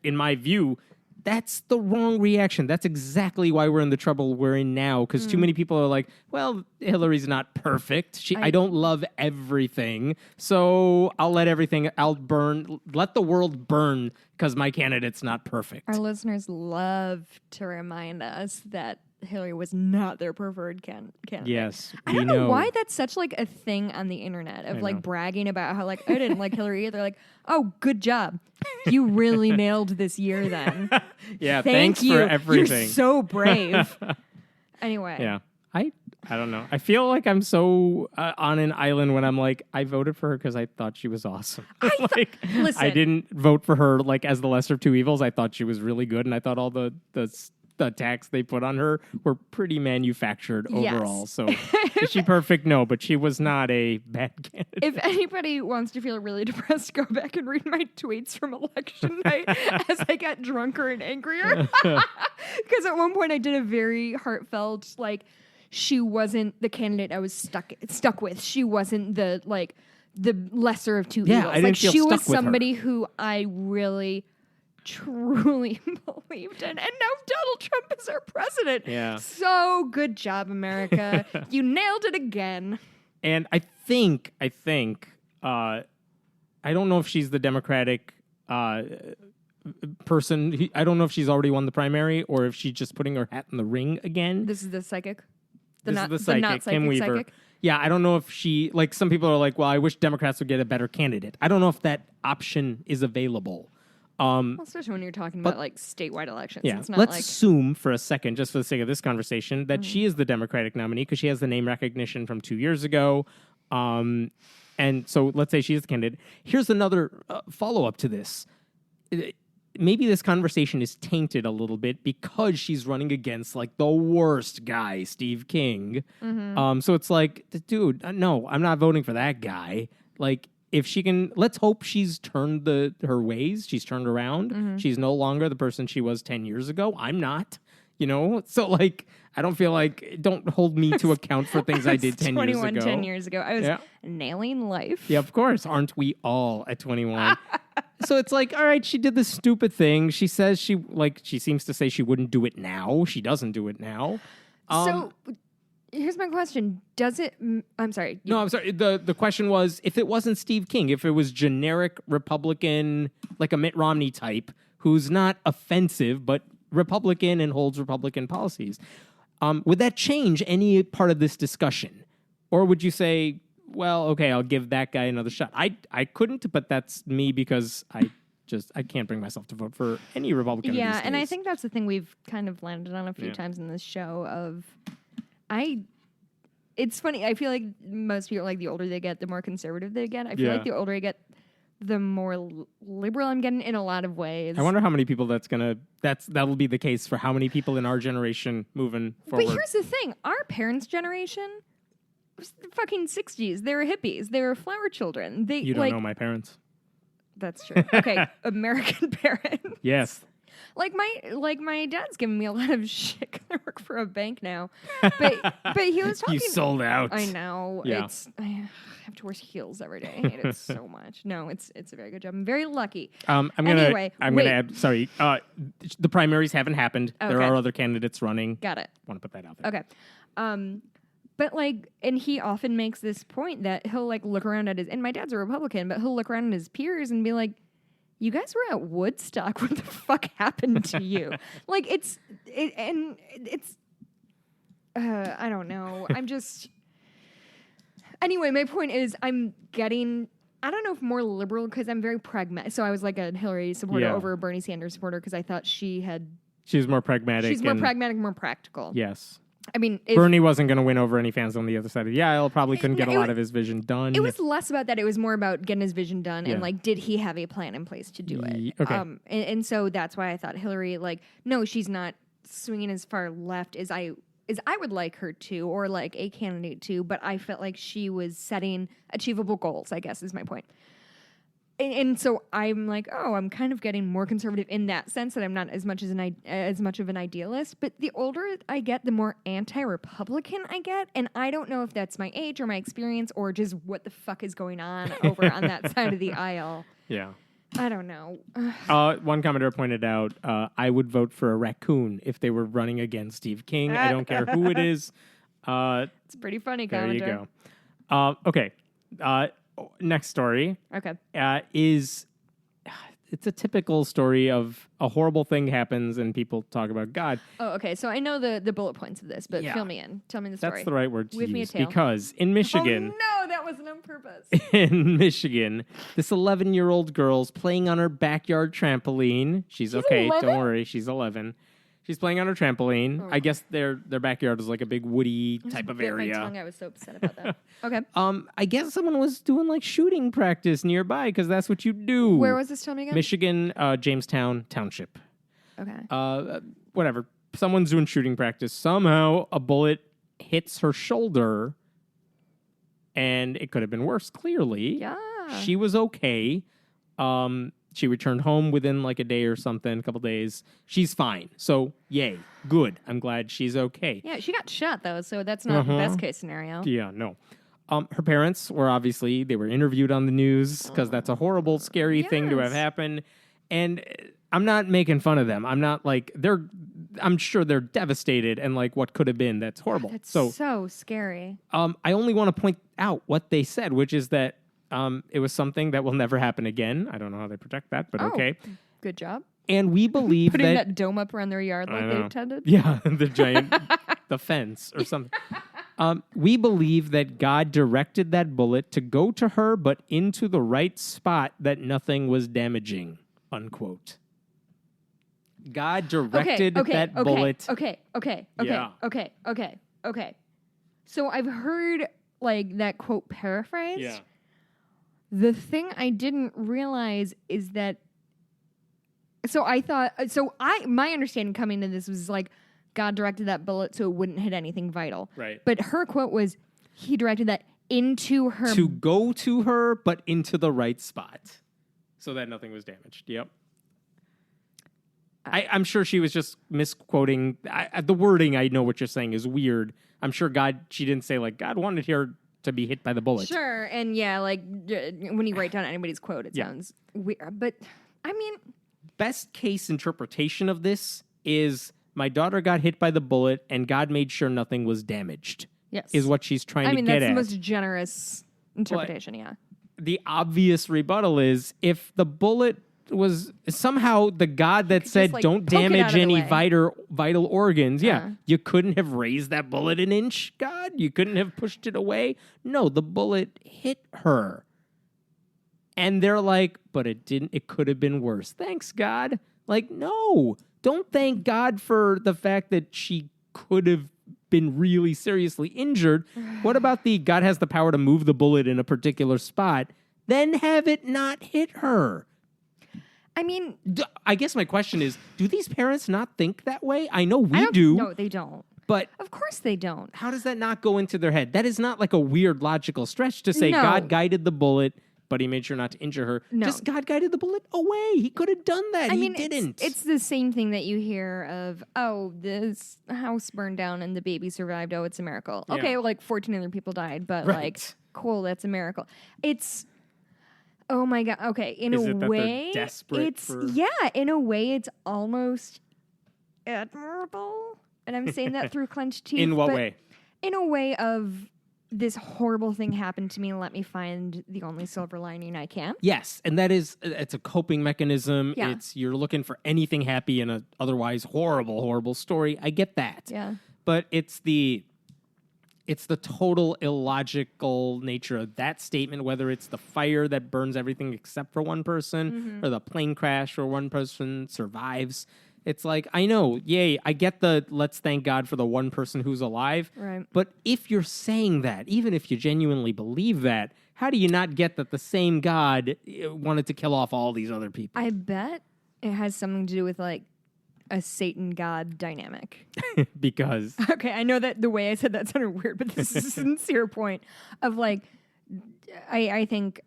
in my view, that's the wrong reaction. That's exactly why we're in the trouble we're in now, because too many people are like, well, Hillary's not perfect. I don't love everything, so I'll let the world burn because my candidate's not perfect. Our listeners love to remind us that Hillary was not their preferred candidate. Yes, I don't know why that's such like a thing on the internet of like bragging about how like I didn't like Hillary either. Like, oh, good job, you really nailed this year. Then, yeah, thanks for everything. You're so brave. Anyway, yeah, I don't know. I feel like I'm so on an island when I'm like, I voted for her because I thought she was awesome. Listen, I didn't vote for her like as the lesser of two evils. I thought she was really good, and I thought all the attacks they put on her were pretty manufactured overall. So is she perfect? No, but she was not a bad candidate. If anybody wants to feel really depressed, go back and read my tweets from election night as I got drunker and angrier. Because at one point I did a very heartfelt, like, she wasn't the candidate I was stuck with. She wasn't the lesser of two evils. I didn't feel she stuck was with somebody her. who I really truly believed in. And now Donald Trump is our president. Yeah. So good job, America. You nailed it again. And I think, I don't know if she's the Democratic person. I don't know if she's already won the primary or if she's just putting her hat in the ring again. This is the psychic? This is the psychic, Kim Weaver. Psychic? Yeah, I don't know if she, like, some people are like, well, I wish Democrats would get a better candidate. I don't know if that option is available. Well, especially when you're talking about, like, statewide elections. Yeah, it's not let's like... assume for a second, just for the sake of this conversation, that she is the Democratic nominee because she has the name recognition from 2 years ago. And so let's say she's the candidate. Here's another follow-up to this. Maybe this conversation is tainted a little bit because she's running against, like, the worst guy, Steve King. So it's like, dude, no, I'm not voting for that guy. Like, if she can, let's hope she's turned her ways. She's turned around. She's no longer the person she was 10 years ago. I'm not, So, like, I don't feel like, don't hold me to account for things I did 10 years ago. 10 years ago. I was nailing life. Yeah, of course. Aren't we all at 21? So it's like, all right, she did this stupid thing. She says she seems to say she wouldn't do it now. She doesn't do it now. So here's my question. Does it... I'm sorry. No, I'm sorry. The question was, if it wasn't Steve King, if it was generic Republican, like a Mitt Romney type, who's not offensive, but Republican and holds Republican policies, would that change any part of this discussion? Or would you say, well, okay, I'll give that guy another shot? I couldn't, but that's me because I can't bring myself to vote for any Republican. Yeah, and I think that's the thing we've kind of landed on a few times in this show of... It's funny. I feel like most people, like, the older they get, the more conservative they get. I feel like the older I get, the more liberal I'm getting in a lot of ways. I wonder how many people that'll be the case for how many people in our generation moving forward. But here's the thing. Our parents' generation was the fucking 60s. They were hippies. They were flower children. You don't know my parents. That's true. Okay, American parents. Yes. Like my dad's giving me a lot of shit 'cause I work for a bank now, but he was talking. You sold out. I know. Yeah. I have to wear heels every day. I hate it so much. No, it's a very good job. I'm very lucky. I'm gonna add. Sorry, the primaries haven't happened. Okay. There are other candidates running. Got it. Want to put that out there. Okay. But and he often makes this point that he'll look around at and my dad's a Republican, but he'll look around at his peers and be like, you guys were at Woodstock. What the fuck happened to you? I don't know. I'm just... Anyway, my point is I'm getting, I don't know if more liberal because I'm very pragmatic. So I was like a Hillary supporter over a Bernie Sanders supporter because I thought she was more pragmatic. She's more pragmatic, more practical. Yes. I mean, Bernie wasn't going to win over any fans on the other side of the aisle. Probably couldn't get a lot of his vision done. It was less about that. It was more about getting his vision done and did he have a plan in place to do it? Okay. And so that's why I thought Hillary, no, she's not swinging as far left as I would like her to, or like a candidate to. But I felt like she was setting achievable goals, I guess is my point. And so I'm like, I'm kind of getting more conservative in that sense that I'm not as much of an idealist. But the older I get, the more anti-Republican I get. And I don't know if that's my age or my experience or just what the fuck is going on over on that side of the aisle. Yeah. I don't know. One commenter pointed out, I would vote for a raccoon if they were running against Steve King. I don't care who it is. It's pretty funny commenter. There you go. Okay. Next story. Okay. It's a typical story of a horrible thing happens and people talk about God. Oh, okay. So I know the bullet points of this, but fill me in. Tell me the story. That's the right word to Weave me a use. tale. Because in Michigan... Oh, no, that wasn't on purpose. In Michigan, this 11-year-old girl's playing on her backyard trampoline. She's okay. 11? Don't worry. She's 11. She's playing on her trampoline. I guess their backyard is like a big woody type of area. My tongue, I was so upset about that. Okay. I guess someone was doing like shooting practice nearby because that's what you do. Where was this filming again? Michigan, Jamestown Township. Okay. Whatever. Someone's doing shooting practice. Somehow a bullet hits her shoulder, and it could have been worse. Clearly, yeah. She was okay. She returned home within like a day or something, a couple days. She's fine. So, yay. Good. I'm glad she's okay. Yeah, she got shot, though, so that's not the best case scenario. Yeah, no. Her parents were they were interviewed on the news because that's a horrible, scary thing to have happen. And I'm not making fun of them. I'm not like I'm sure they're devastated and like what could have been. That's horrible. That's so scary. I only want to point out what they said, which is that it was something that will never happen again. I don't know how they protect that, but okay. Good job. And we believe Putting that dome up around their yard like they intended. Yeah, the giant, the fence or something. We believe that God directed that bullet to go to her, but into the right spot that nothing was damaging, unquote. God directed that bullet. Okay. So I've heard like that quote paraphrased. Yeah. The thing I didn't realize is that my understanding coming to this was like God directed that bullet so it wouldn't hit anything vital. Right. But her quote was he directed that into her to go to her, but into the right spot so that nothing was damaged. Yep. I'm sure she was just misquoting. The wording, I know what you're saying, is weird. I'm sure she didn't say, like, God wanted her to be hit by the bullet. Sure, and yeah, like, when you write down anybody's quote, it sounds weird. But, I mean... Best case interpretation of this is my daughter got hit by the bullet and God made sure nothing was damaged. Yes. Is what she's trying to get at. I mean, that's the most generous interpretation, yeah. The obvious rebuttal is if the bullet was somehow the God that said just, don't damage any way. vital organs. Yeah. You couldn't have raised that bullet an inch, God. You couldn't have pushed it away. No, the bullet hit her. And they're like, but it didn't. It could have been worse. Thanks, God. Like, no. Don't thank God for the fact that she could have been really seriously injured. What about God has the power to move the bullet in a particular spot, then have it not hit her? I mean... I guess my question is, do these parents not think that way? I know we do. No, they don't. But... Of course they don't. How does that not go into their head? That is not like a weird logical stretch to say God guided the bullet, but he made sure not to injure her. No. Just God guided the bullet away. He could have done that. He didn't. It's the same thing that you hear of, oh, this house burned down and the baby survived. Oh, it's a miracle. Yeah. Okay, well, like 14 other people died, but like, cool, that's a miracle. It's, oh my God. Okay, in a way, in a way, it's almost admirable. And I'm saying that through clenched teeth. In what way? In a way of, this horrible thing happened to me, and let me find the only silver lining I can. Yes, and it's a coping mechanism. Yeah. You're looking for anything happy in a otherwise horrible, horrible story. I get that. Yeah. But it's the total illogical nature of that statement, whether it's the fire that burns everything except for one person, or the plane crash where one person survives. It's like, I know, yay, I get the let's thank God for the one person who's alive. Right. But if you're saying that, even if you genuinely believe that, how do you not get that the same God wanted to kill off all these other people? I bet it has something to do with like a Satan God dynamic. Because? Okay, I know that the way I said that sounded weird, but this is a sincere point of like, I think...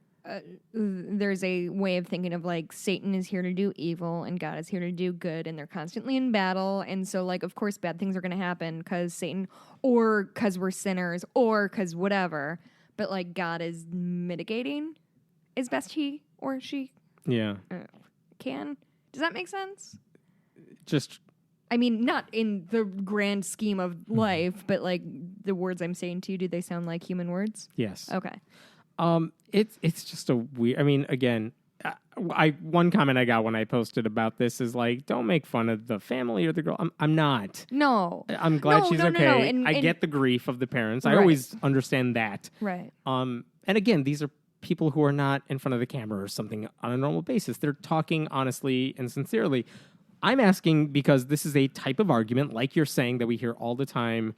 there's a way of thinking of like Satan is here to do evil and God is here to do good, and they're constantly in battle, and so like of course bad things are going to happen because Satan, or because we're sinners, or because whatever, but like God is mitigating as best he or she can. Does that make sense? Just, I mean, not in the grand scheme of life, but like the words I'm saying to you, do they sound like human words? Yes. Okay. It's just a weird. I mean, again, one comment I got when I posted about this is like, don't make fun of the family or the girl. I'm not. No. I'm glad she's okay. No. I get the grief of the parents. I always understand that. Right. And again, these are people who are not in front of the camera or something on a normal basis. They're talking honestly and sincerely. I'm asking because this is a type of argument, like you're saying, that we hear all the time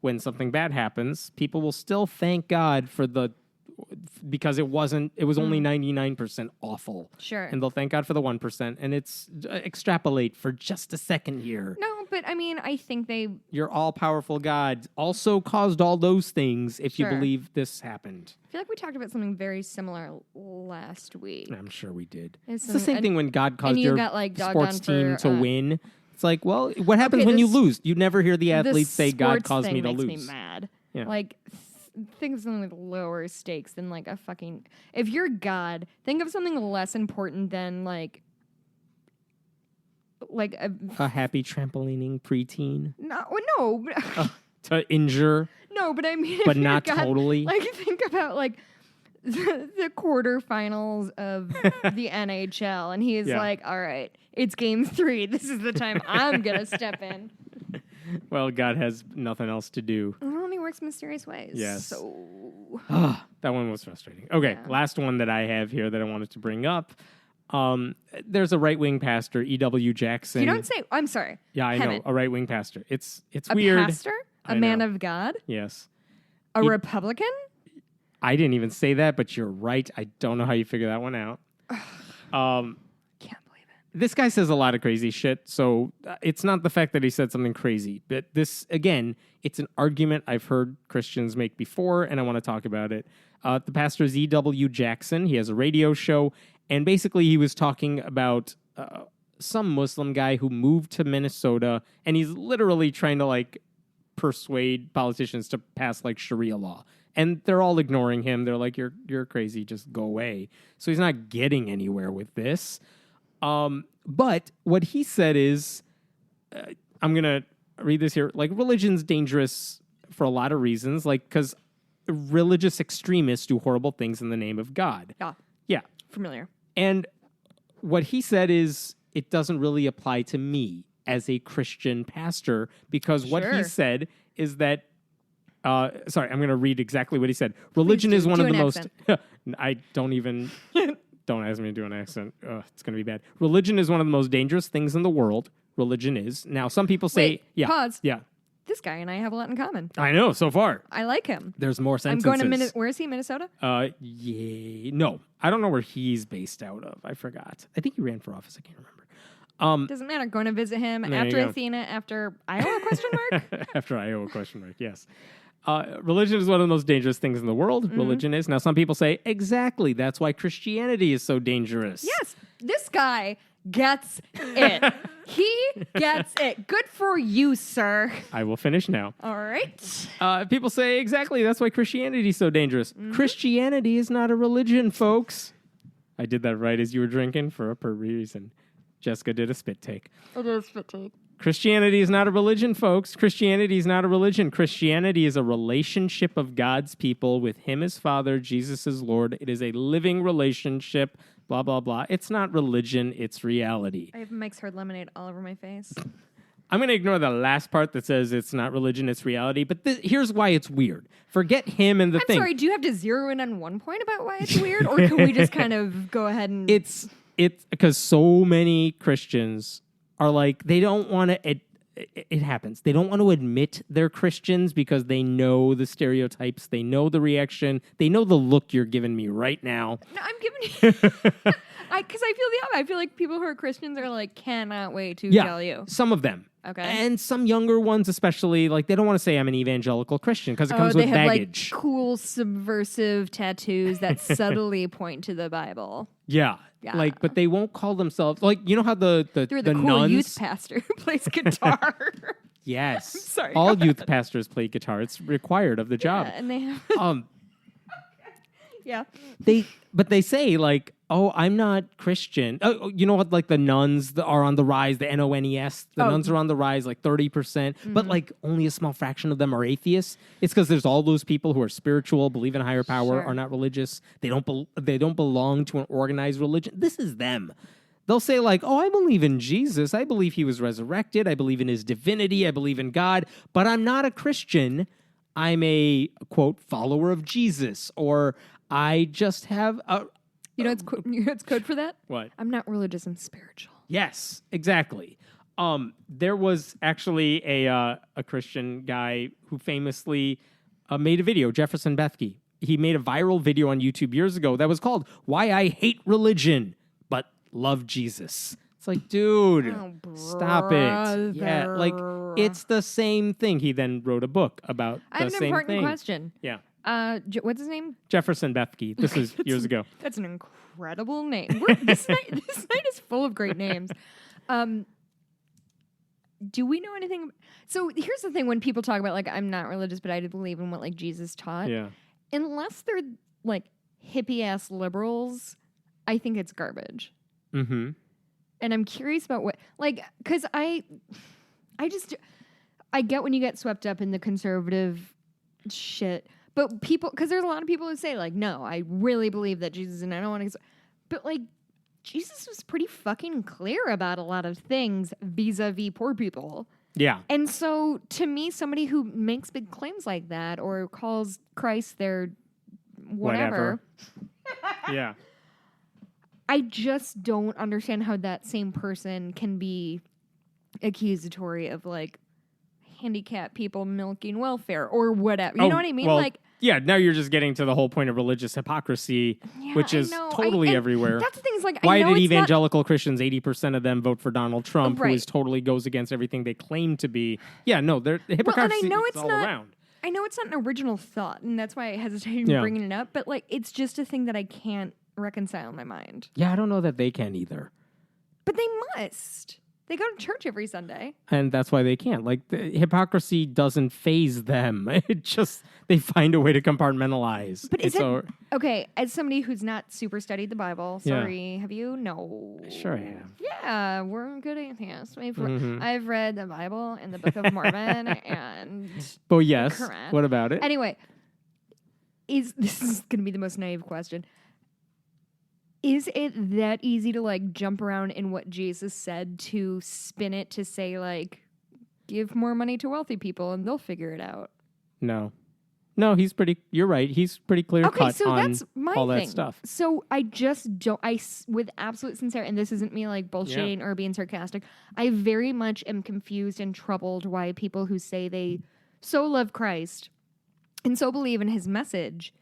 when something bad happens. People will still thank God for because it was only 99% awful. Sure. And they'll thank God for the 1%. And it's extrapolate for just a second here. No, but I mean, I think your all-powerful God also caused all those things if you believe this happened. I feel like we talked about something very similar last week. I'm sure we did. It's the same thing when God caused your sports team to win. It's like, well, what happens when you lose? You never hear the athletes say, God caused me to lose. Makes me mad. Yeah. Like, think of something with lower stakes than like a fucking... If you're God, think of something less important than like like a happy trampolining preteen no, to injure, no, but I mean, but if not you've got, totally. Like, think about like the quarterfinals of the NHL, and he's like, "All right, it's game 3. This is the time I'm gonna step in." Well, God has nothing else to do. It only works mysterious ways. Yes. So That one was frustrating. Okay, last one that I have here that I wanted to bring up. There's a right-wing pastor, E.W. Jackson. you don't say. I'm sorry. Yeah, I Hammett. know, a right-wing pastor. It's A weird. pastor, I a man know. of God, Yes. a Republican. I didn't even say that, but you're right. I don't know how you figure that one out. Can't believe it. This guy says a lot of crazy shit, so it's not the fact that he said something crazy. But this, again, it's an argument I've heard Christians make before, and I want to talk about it. The pastor is E.W. Jackson. He has a radio show, and basically he was talking about some Muslim guy who moved to Minnesota, and he's literally trying to, like, persuade politicians to pass, like, Sharia law. And they're all ignoring him. They're like, you're crazy, just go away. So he's not getting anywhere with this. But what he said is, I'm going to read this here. Like, religion's dangerous for a lot of reasons. Like, because religious extremists do horrible things in the name of God. Yeah. Yeah. Familiar. And what he said is, it doesn't really apply to me as a Christian pastor, because what he said is that, sorry, I'm going to read exactly what he said. Religion is one of the most... I don't even... Don't ask me to do an accent. It's going to be bad. Religion is one of the most dangerous things in the world. Religion is. Now, some people say... Wait, yeah. pause. Yeah. This guy and I have a lot in common. I know, so far. I like him. There's more sentences. I'm going to where is he, Minnesota? Yeah. No, I don't know where he's based out of. I forgot. I think he ran for office. I can't remember. Doesn't matter. Going to visit him There after you go. Athena, after Iowa, question mark? After Iowa, question mark, yes. Religion is one of the most dangerous things in the world. Religion is. Now, some people say, exactly, that's why Christianity is so dangerous. Yes, this guy gets it. He gets it. Good for you, sir. I will finish now. All right. People say, exactly, that's why Christianity is so dangerous. Christianity is not a religion, folks. I did that right as you were drinking for a reason. Jessica did a spit take. I did a spit take. Christianity is not a religion, folks. Christianity is not a religion. Christianity is a relationship of God's people with Him as Father, Jesus as Lord. It is a living relationship, blah, blah, blah. It's not religion, it's reality. I have Mike's Hard Lemonade all over my face. I'm going to ignore the last part that says it's not religion, it's reality, but here's why it's weird. Forget him and the thing. I'm sorry, do you have to zero in on one point about why it's weird? Or can we just kind of go ahead and... It's because so many Christians are like, they don't want to, it happens. They don't want to admit they're Christians because they know the stereotypes, they know the reaction, they know the look you're giving me right now. No, I'm giving you... Because I feel the opposite. I feel like people who are Christians are like, cannot wait to tell you. Some of them. Okay. And some younger ones especially, like, they don't want to say I'm an evangelical Christian because it comes with they have baggage. Like cool subversive tattoos that subtly point to the Bible. Yeah. Like, but they won't call themselves, like, you know how the They're the cool nuns, youth pastor who plays guitar. Yes. Sorry. All youth pastors play guitar. It's required of the job. Yeah, and they have yeah. But they say, like, oh, I'm not Christian. Oh, you know what? Like, the nuns are on the rise, the NONES. The nuns are on the rise, like 30%. But, like, only a small fraction of them are atheists. It's because there's all those people who are spiritual, believe in a higher power, are not religious. They don't belong to an organized religion. This is them. They'll say, like, oh, I believe in Jesus. I believe he was resurrected. I believe in his divinity. I believe in God. But I'm not a Christian. I'm a, quote, follower of Jesus. Or I just have a... You know what's code for that? What? I'm not religious, I'm spiritual. Yes, exactly. There was actually a Christian guy who famously made a video, Jefferson Bethke. He made a viral video on YouTube years ago that was called "Why I Hate Religion But Love Jesus." It's like, dude, stop it. Yeah, like, it's the same thing. He then wrote a book about the same thing. I have an important question. Yeah. What's his name? Jefferson Bethke. This is years ago. That's an incredible name. This night is full of great names. Do we know anything? So here's the thing: when people talk about, like, I'm not religious, but I do believe in what, like, Jesus taught. Yeah. Unless they're like hippie ass liberals, I think it's garbage. Mm-hmm. And I'm curious about what, like, because I get when you get swept up in the conservative shit, but people, because there's a lot of people who say, like, no, I really believe that Jesus, and I don't want to, but, like, Jesus was pretty fucking clear about a lot of things vis-a-vis poor people. Yeah. And so, to me, somebody who makes big claims like that or calls Christ their whatever. Yeah. I just don't understand how that same person can be accusatory of, like, handicapped people milking welfare or whatever. You know what I mean? Well, like, yeah, now you're just getting to the whole point of religious hypocrisy, which is totally everywhere. That's the thing. Is like, why I know did it's evangelical Christians, 80% of them, vote for Donald Trump, Right. who is totally goes against everything they claim to be? Yeah, no, the hypocrisy is all around. I know it's not an original thought, and that's why I hesitate in bringing it up. But, like, it's just a thing that I can't reconcile in my mind. Yeah, I don't know that they can either. But they must. They go to church every Sunday. And that's why they can't. Like, the hypocrisy doesn't faze them. It just, they find a way to compartmentalize. But is it, okay, as somebody who's not super studied the Bible, sorry, have you? No. Sure I have. Yeah, we're good atheists. I've read the Bible and the Book of Mormon and But yes, Quran. What about it? Anyway, this is going to be the most naive question. Is it that easy to, like, jump around in what Jesus said to spin it to say, like, give more money to wealthy people and they'll figure it out? No, you're right. He's pretty clear cut on all that stuff. So I just don't, with absolute sincerity, and this isn't me, like, bullshitting or being sarcastic, I very much am confused and troubled why people who say they so love Christ and so believe in his message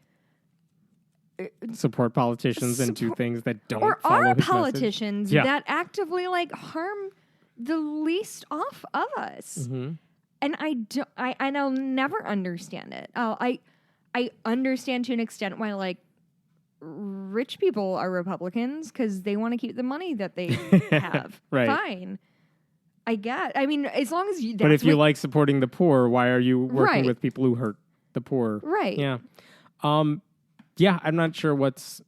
support politicians and do things that don't or follow are his politicians message. that actively, like, harm the least off of us. Mm-hmm. And I'll never understand it. I understand to an extent why, like, rich people are Republicans because they want to keep the money that they have. Right. Fine. I get. I mean, as long as you. But if you like supporting the poor, why are you working with people who hurt the poor? Right. Yeah. Yeah, I'm not sure what's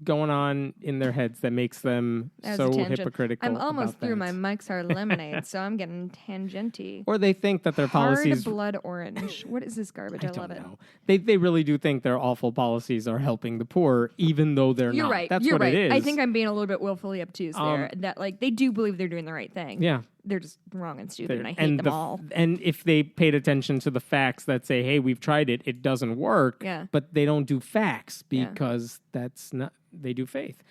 going on in their heads that makes them so hypocritical. I'm almost about through that. my Mike's Hard Lemonade, so I'm getting tangenty. Or they think that their policies... Hard blood orange. What is this garbage? I love it. Know. They really do think their awful policies are helping the poor, even though they're You're not. right. That's You're what right. it is. I think I'm being a little bit willfully obtuse there. That, like, they do believe they're doing the right thing. Yeah. They're just wrong and stupid, and I hate them all. And if they paid attention to the facts that say, hey, we've tried it, it doesn't work, but they don't do facts because that's not... They do faith.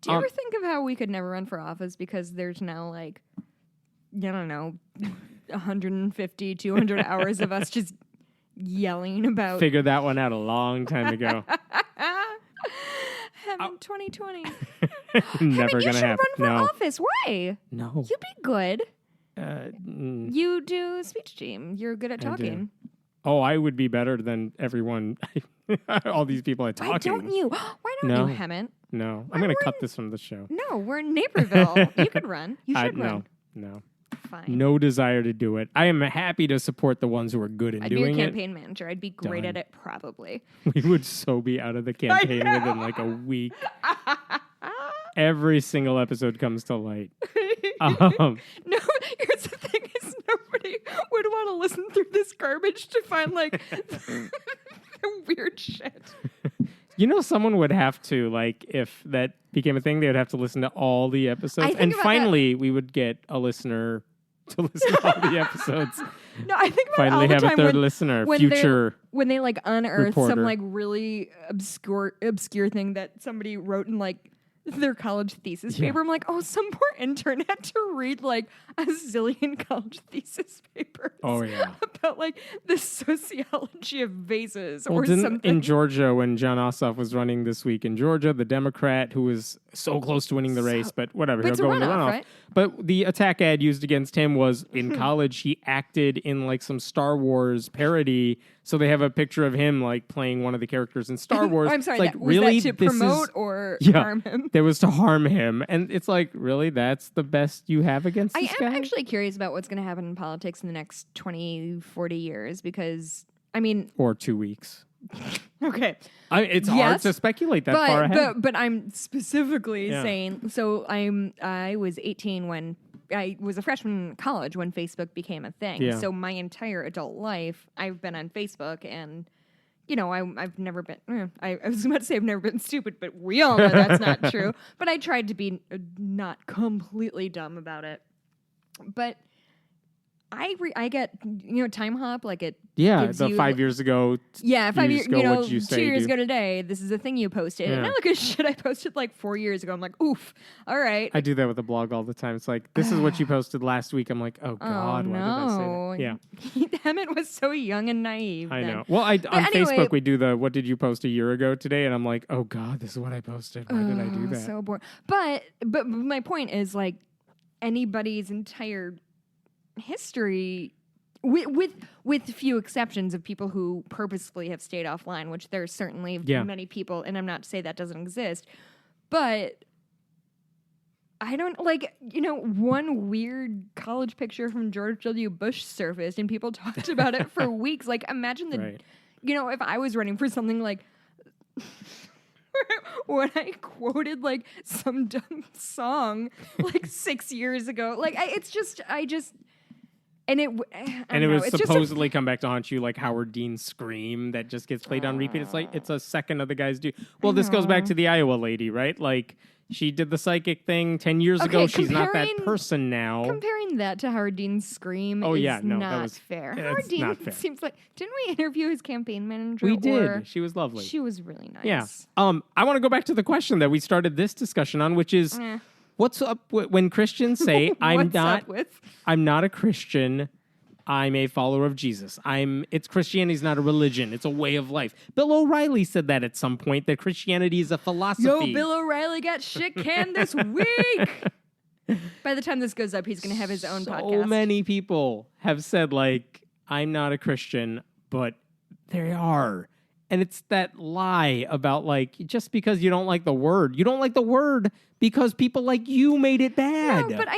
Do you ever think of how we could never run for office because there's now, like, I don't know, 150, 200 hours of us just yelling about... Figured that one out a long time ago. Heaven 2020. Never going to happen. Run for office. Why? No. You'd be good. Mm. You do speech team. You're good at talking. Oh, I would be better than everyone. All these people are talking. Why don't you? Why don't you, Hemmant? No. I'm going to cut this from the show. No, we're in Naperville. You could run. You should run. No. Fine. No desire to do it. I am happy to support the ones who are good in doing it. I'd be your campaign manager. I'd be great at it, probably. We would so be out of the campaign within like a week. Every single episode comes to light. No, here's the thing is nobody would want to listen through this garbage to find, like, the weird shit. You know, someone would have to, like, if that became a thing, they would have to listen to all the episodes. And finally, we would get a listener to listen to all the episodes. No, I think about finally it all the have time a third listener, when they, like, unearth reporter. some, like, really obscure thing that somebody wrote in, like, their college thesis paper. I'm like, oh, some poor intern had to read, like, a zillion college thesis papers. Oh, yeah. About, like, the sociology of vases or something. In Georgia, when John Ossoff was running This Week in Georgia, the Democrat who was so close to winning the race, but whatever, he'll go in the runoff. Right? But the attack ad used against him was in college, he acted in, like, some Star Wars parody. So they have a picture of him, like, playing one of the characters in Star Wars. I'm sorry, like, was that to promote or harm him? It was to harm him. And it's like, really? That's the best you have against this guy? I am actually curious about what's going to happen in politics in the next 20, 40 years because, I mean... Or 2 weeks. Okay. It's hard to speculate that far ahead. But I'm specifically saying, so I was 18 when I was a freshman in college when Facebook became a thing. Yeah. So my entire adult life, I've been on Facebook, and you know, I've never been. I was about to say I've never been stupid, but we all know that's not true. But I tried to be not completely dumb about it. But I get, you know, time hop, like it gives the you 5 years ago. Yeah, 5 years ago, what'd you say, 2 years ago today, this is a thing you posted. And I look at shit I posted like 4 years ago. I'm like, oof, all right. I do that with the blog all the time. It's like, this is what you posted last week. I'm like, oh God, why did I say that? Yeah. Emmett was so young and naive. I know. Well, on Facebook, we do the, what did you post a year ago today? And I'm like, oh God, this is what I posted. Why did I do that? So boring. But my point is, like, anybody's entire history, with few exceptions of people who purposefully have stayed offline, which there's certainly many people, and I'm not to say that doesn't exist, but I don't, like, you know, one weird college picture from George W. Bush surfaced and people talked about it for weeks. Like, imagine you know, if I was running for something like when I quoted like some dumb song like 6 years ago, like and it would supposedly come back to haunt you, like Howard Dean's scream that just gets played on repeat. It's like, it's a second of the guys do. Well, this goes back to the Iowa lady, right? Like, she did the psychic thing 10 years ago. She's not that person now. Comparing that to Howard Dean's scream is not fair. Howard Dean seems like, didn't we interview his campaign manager? We did. She was lovely. She was really nice. Yeah. I want to go back to the question that we started this discussion on, which is, what's up when Christians say, I'm not a Christian, I'm a follower of Jesus. Christianity's not a religion, it's a way of life. Bill O'Reilly said that at some point, that Christianity is a philosophy. Yo, Bill O'Reilly got shit canned this week. By the time this goes up, he's going to have his own podcast. So many people have said, like, I'm not a Christian, but they are. And it's that lie about, like, just because you don't like the word. You don't like the word because people like you made it bad. No, but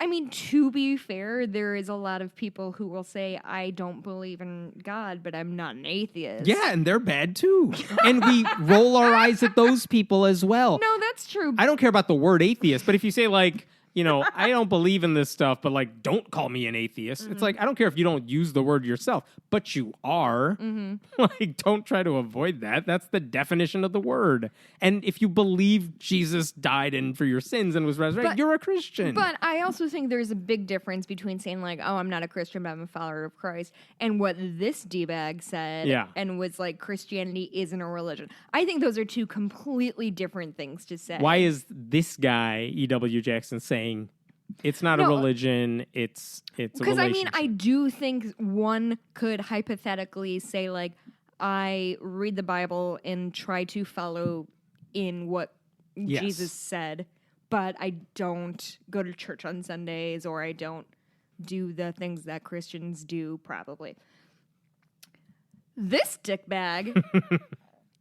I mean, to be fair, there is a lot of people who will say, I don't believe in God, but I'm not an atheist. Yeah, and they're bad too. And we roll our eyes at those people as well. No, that's true. I don't care about the word atheist, but if you say, like, you know, I don't believe in this stuff, but, like, don't call me an atheist. It's like, I don't care if you don't use the word yourself, but you are. Like, don't try to avoid that. That's the definition of the word. And if you believe Jesus died for your sins and was resurrected, you're a Christian. But I also think there's a big difference between saying, like, oh, I'm not a Christian, but I'm a follower of Christ, and what this D-bag said and was like, Christianity isn't a religion. I think those are two completely different things to say. Why is this guy, E.W. Jackson, saying it's not a religion, it's a relationship? Because, I mean, I do think one could hypothetically say, like, I read the Bible and try to follow in what Jesus said, but I don't go to church on Sundays, or I don't do the things that Christians do, probably. This dickbag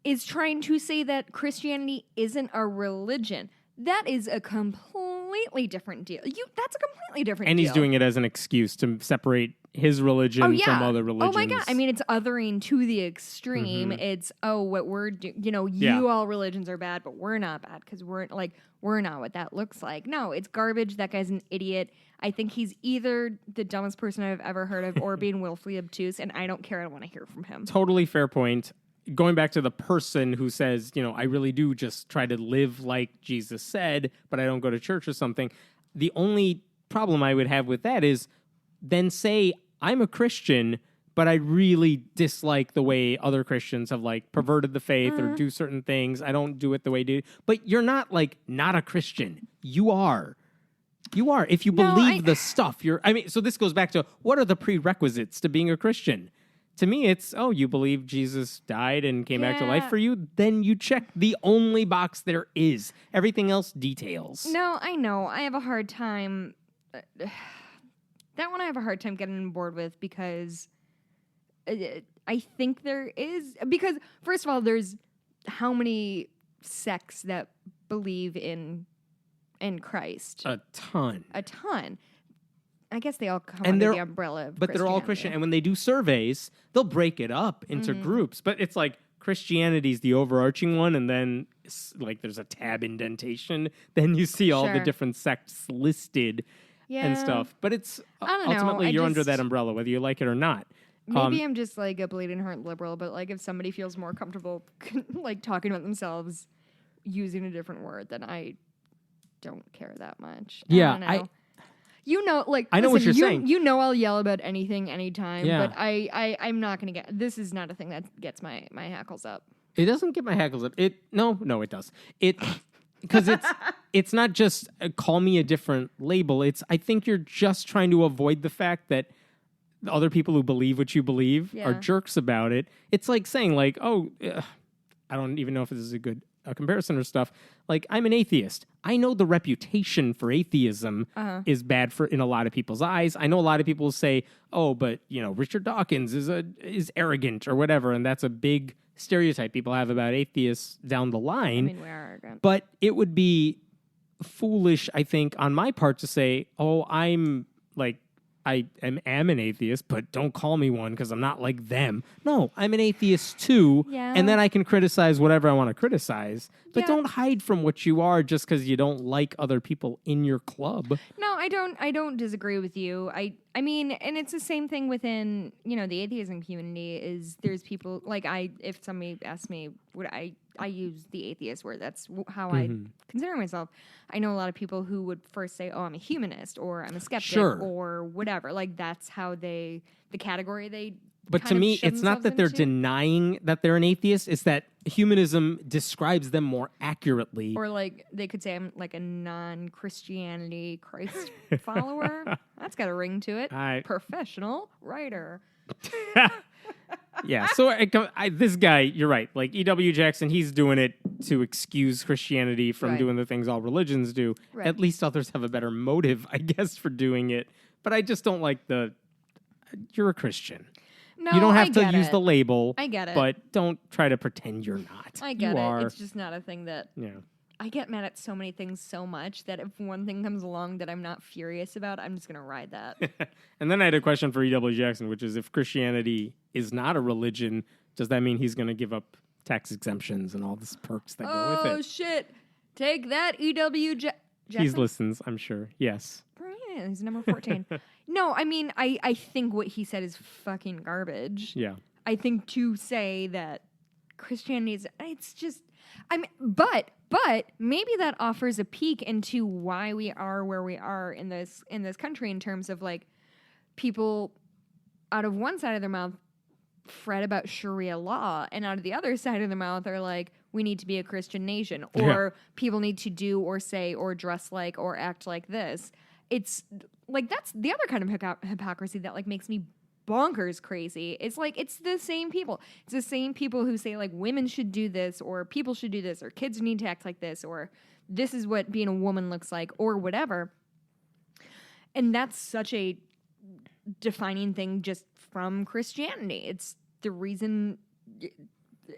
is trying to say that Christianity isn't a religion. That is a completely different deal. That's a completely different deal. And he's doing it as an excuse to separate his religion from other religions. Oh my God. I mean, it's othering to the extreme. It's, what we're doing, you know, you all religions are bad, but we're not bad because we're not what that looks like. No, it's garbage. That guy's an idiot. I think he's either the dumbest person I've ever heard of or being willfully obtuse, and I don't care. I don't want to hear from him. Totally fair point. Going back to the person who says, you know, I really do just try to live like Jesus said, but I don't go to church or something. The only problem I would have with that is then say, I'm a Christian, but I really dislike the way other Christians have, like, perverted the faith or do certain things. I don't do it the way they do. But you're not, like, not a Christian. You are. You are. If you believe the stuff, so this goes back to, what are the prerequisites to being a Christian? To me, it's, you believe Jesus died and came back to life for you, then you check the only box there is. Everything else details. No, I know. I have a hard time. That one I have a hard time getting on board with because I think there is. Because, first of all, there's how many sects that believe in Christ? A ton. I guess they all come And under the umbrella of but they're all Christian. And when they do surveys, they'll break it up into groups. But it's like Christianity's the overarching one, and then like there's a tab indentation. Then you see all the different sects listed and stuff. But it's ultimately you're under that umbrella, whether you like it or not. Maybe I'm just like a bleeding heart liberal, but like if somebody feels more comfortable like talking about themselves using a different word, then I don't care that much. Yeah, I know, I know what you're saying. You know, I'll yell about anything, anytime. Yeah. But I'm not gonna get. This is not a thing that gets my hackles up. It doesn't get my hackles up. No, it does. Because it's not just call me a different label. I think you're just trying to avoid the fact that other people who believe what you believe are jerks about it. It's like saying like, I don't even know if this is a good comparison or stuff. Like, I'm an atheist. I know the reputation for atheism is bad in a lot of people's eyes. I know a lot of people say, oh, but Richard Dawkins is arrogant or whatever, and that's a big stereotype people have about atheists down the line. I mean, we are arrogant. But it would be foolish, I think, on my part to say, oh, I am an atheist, but don't call me one because I'm not like them. No, I'm an atheist too, and then I can criticize whatever I want to criticize. But don't hide from what you are just because you don't like other people in your club. No, I don't disagree with you. I mean, and it's the same thing within the atheism community. Is there's people like if somebody asks me, would I use the atheist word. That's how I consider myself. I know a lot of people who would first say, oh, I'm a humanist or I'm a skeptic or whatever. Like that's how the category they But to me, it's not that they're denying that they're an atheist. It's that humanism describes them more accurately. Or like they could say I'm like a non-Christianity Christ follower. That's got a ring to it. Professional writer. Yeah, so this guy, you're right. Like E.W. Jackson, he's doing it to excuse Christianity from doing the things all religions do. Right. At least others have a better motive, I guess, for doing it. But I just don't like you're a Christian. No, you don't have to use the label. I get it. But don't try to pretend you're not. I get it. It's just not a thing that... Yeah. I get mad at so many things so much that if one thing comes along that I'm not furious about, I'm just going to ride that. And then I had a question for E.W. Jackson, which is if Christianity is not a religion, does that mean he's going to give up tax exemptions and all the perks that go with it? Oh, shit. Take that, E.W. Jackson. He listens, I'm sure. Yes. Brilliant. He's number 14. No, I mean, I think what he said is fucking garbage. Yeah. I think to say that Christianity is... It's just... But maybe that offers a peek into why we are where we are in this country in terms of like people out of one side of their mouth fret about Sharia law and out of the other side of their mouth are like, we need to be a Christian nation or people need to do or say or dress like or act like this. It's like that's the other kind of hypocrisy that like makes me bonkers crazy. It's like it's the same people. It's the same people who say like women should do this or people should do this or kids need to act like this or this is what being a woman looks like or whatever. And that's such a defining thing just from Christianity. It's the reason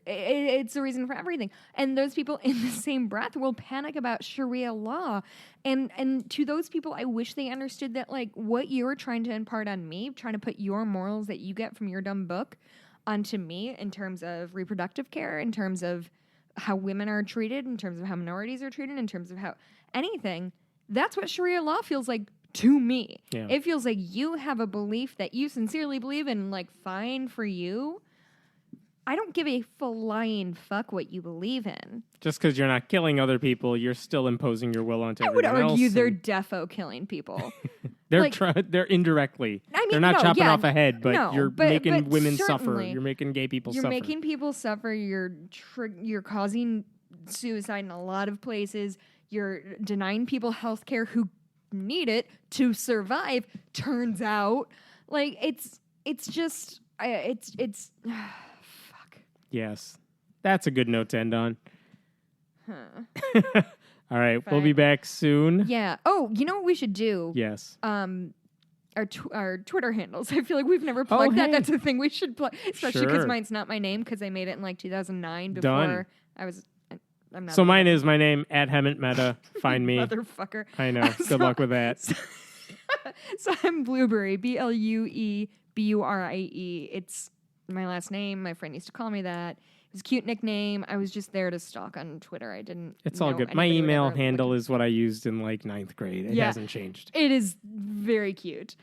it's the reason for everything. And those people in the same breath will panic about Sharia law. And to those people, I wish they understood that, like, what you're trying to impart on me, trying to put your morals that you get from your dumb book onto me in terms of reproductive care, in terms of how women are treated, in terms of how minorities are treated, in terms of how anything, that's what Sharia law feels like to me. Yeah. It feels like you have a belief that you sincerely believe in, like, fine for you. I don't give a flying fuck what you believe in. Just because you're not killing other people, you're still imposing your will onto everyone else. I would argue they're defo killing people. They're indirectly. I mean, they're not chopping off a head, but you're making women suffer. You're making gay people suffer. You're making people suffer. You're causing suicide in a lot of places. You're denying people health care who need it to survive. Turns out, like it's just it's. Yes. That's a good note to end on. Huh. All right. Fine. We'll be back soon. Yeah. Oh, you know what we should do? Yes. Our Twitter handles. I feel like we've never plugged that. That's a thing we should plug. Especially because mine's not my name because I made it in like 2009 before Done. I'm not. So mine is my name @HemantMeta. Find me. Motherfucker. I know. Good luck with that. So I'm Blueberry, BLUEBURIE. It's my last name. My friend used to call me that. It was a cute nickname. I was just there to stalk on Twitter. I didn't. It's all good. My email handle is what I used in like 9th grade. It hasn't changed. It is very cute.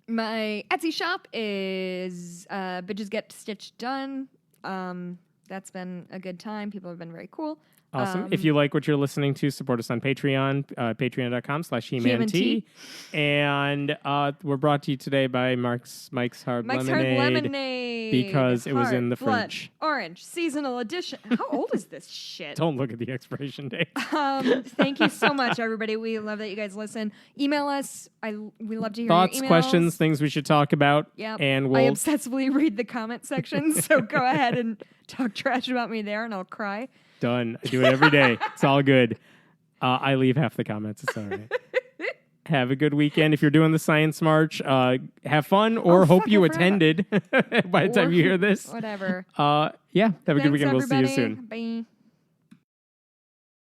My Etsy shop is Bitches Get Stitched Done. That's been a good time. People have been very cool. Awesome. If you like what you're listening to, support us on Patreon, patreon.com/HeManT. And we're brought to you today by Mike's Hard Lemonade. Because it was in the fridge. Orange, seasonal edition. How old is this shit? Don't look at the expiration date. Thank you so much, everybody. We love that you guys listen. Email us. We love to hear thoughts, your emails. questions, things we should talk about. Yep. And I obsessively read the comment section, so go ahead and talk trash about me there, and I'll cry. Done. I do it every day. It's all good. I leave half the comments. It's all right. Have a good weekend. If you're doing the science march, have fun or hope you attended by the time you hear this. Whatever. Yeah, have a good weekend. Everybody. We'll see you soon. Bye.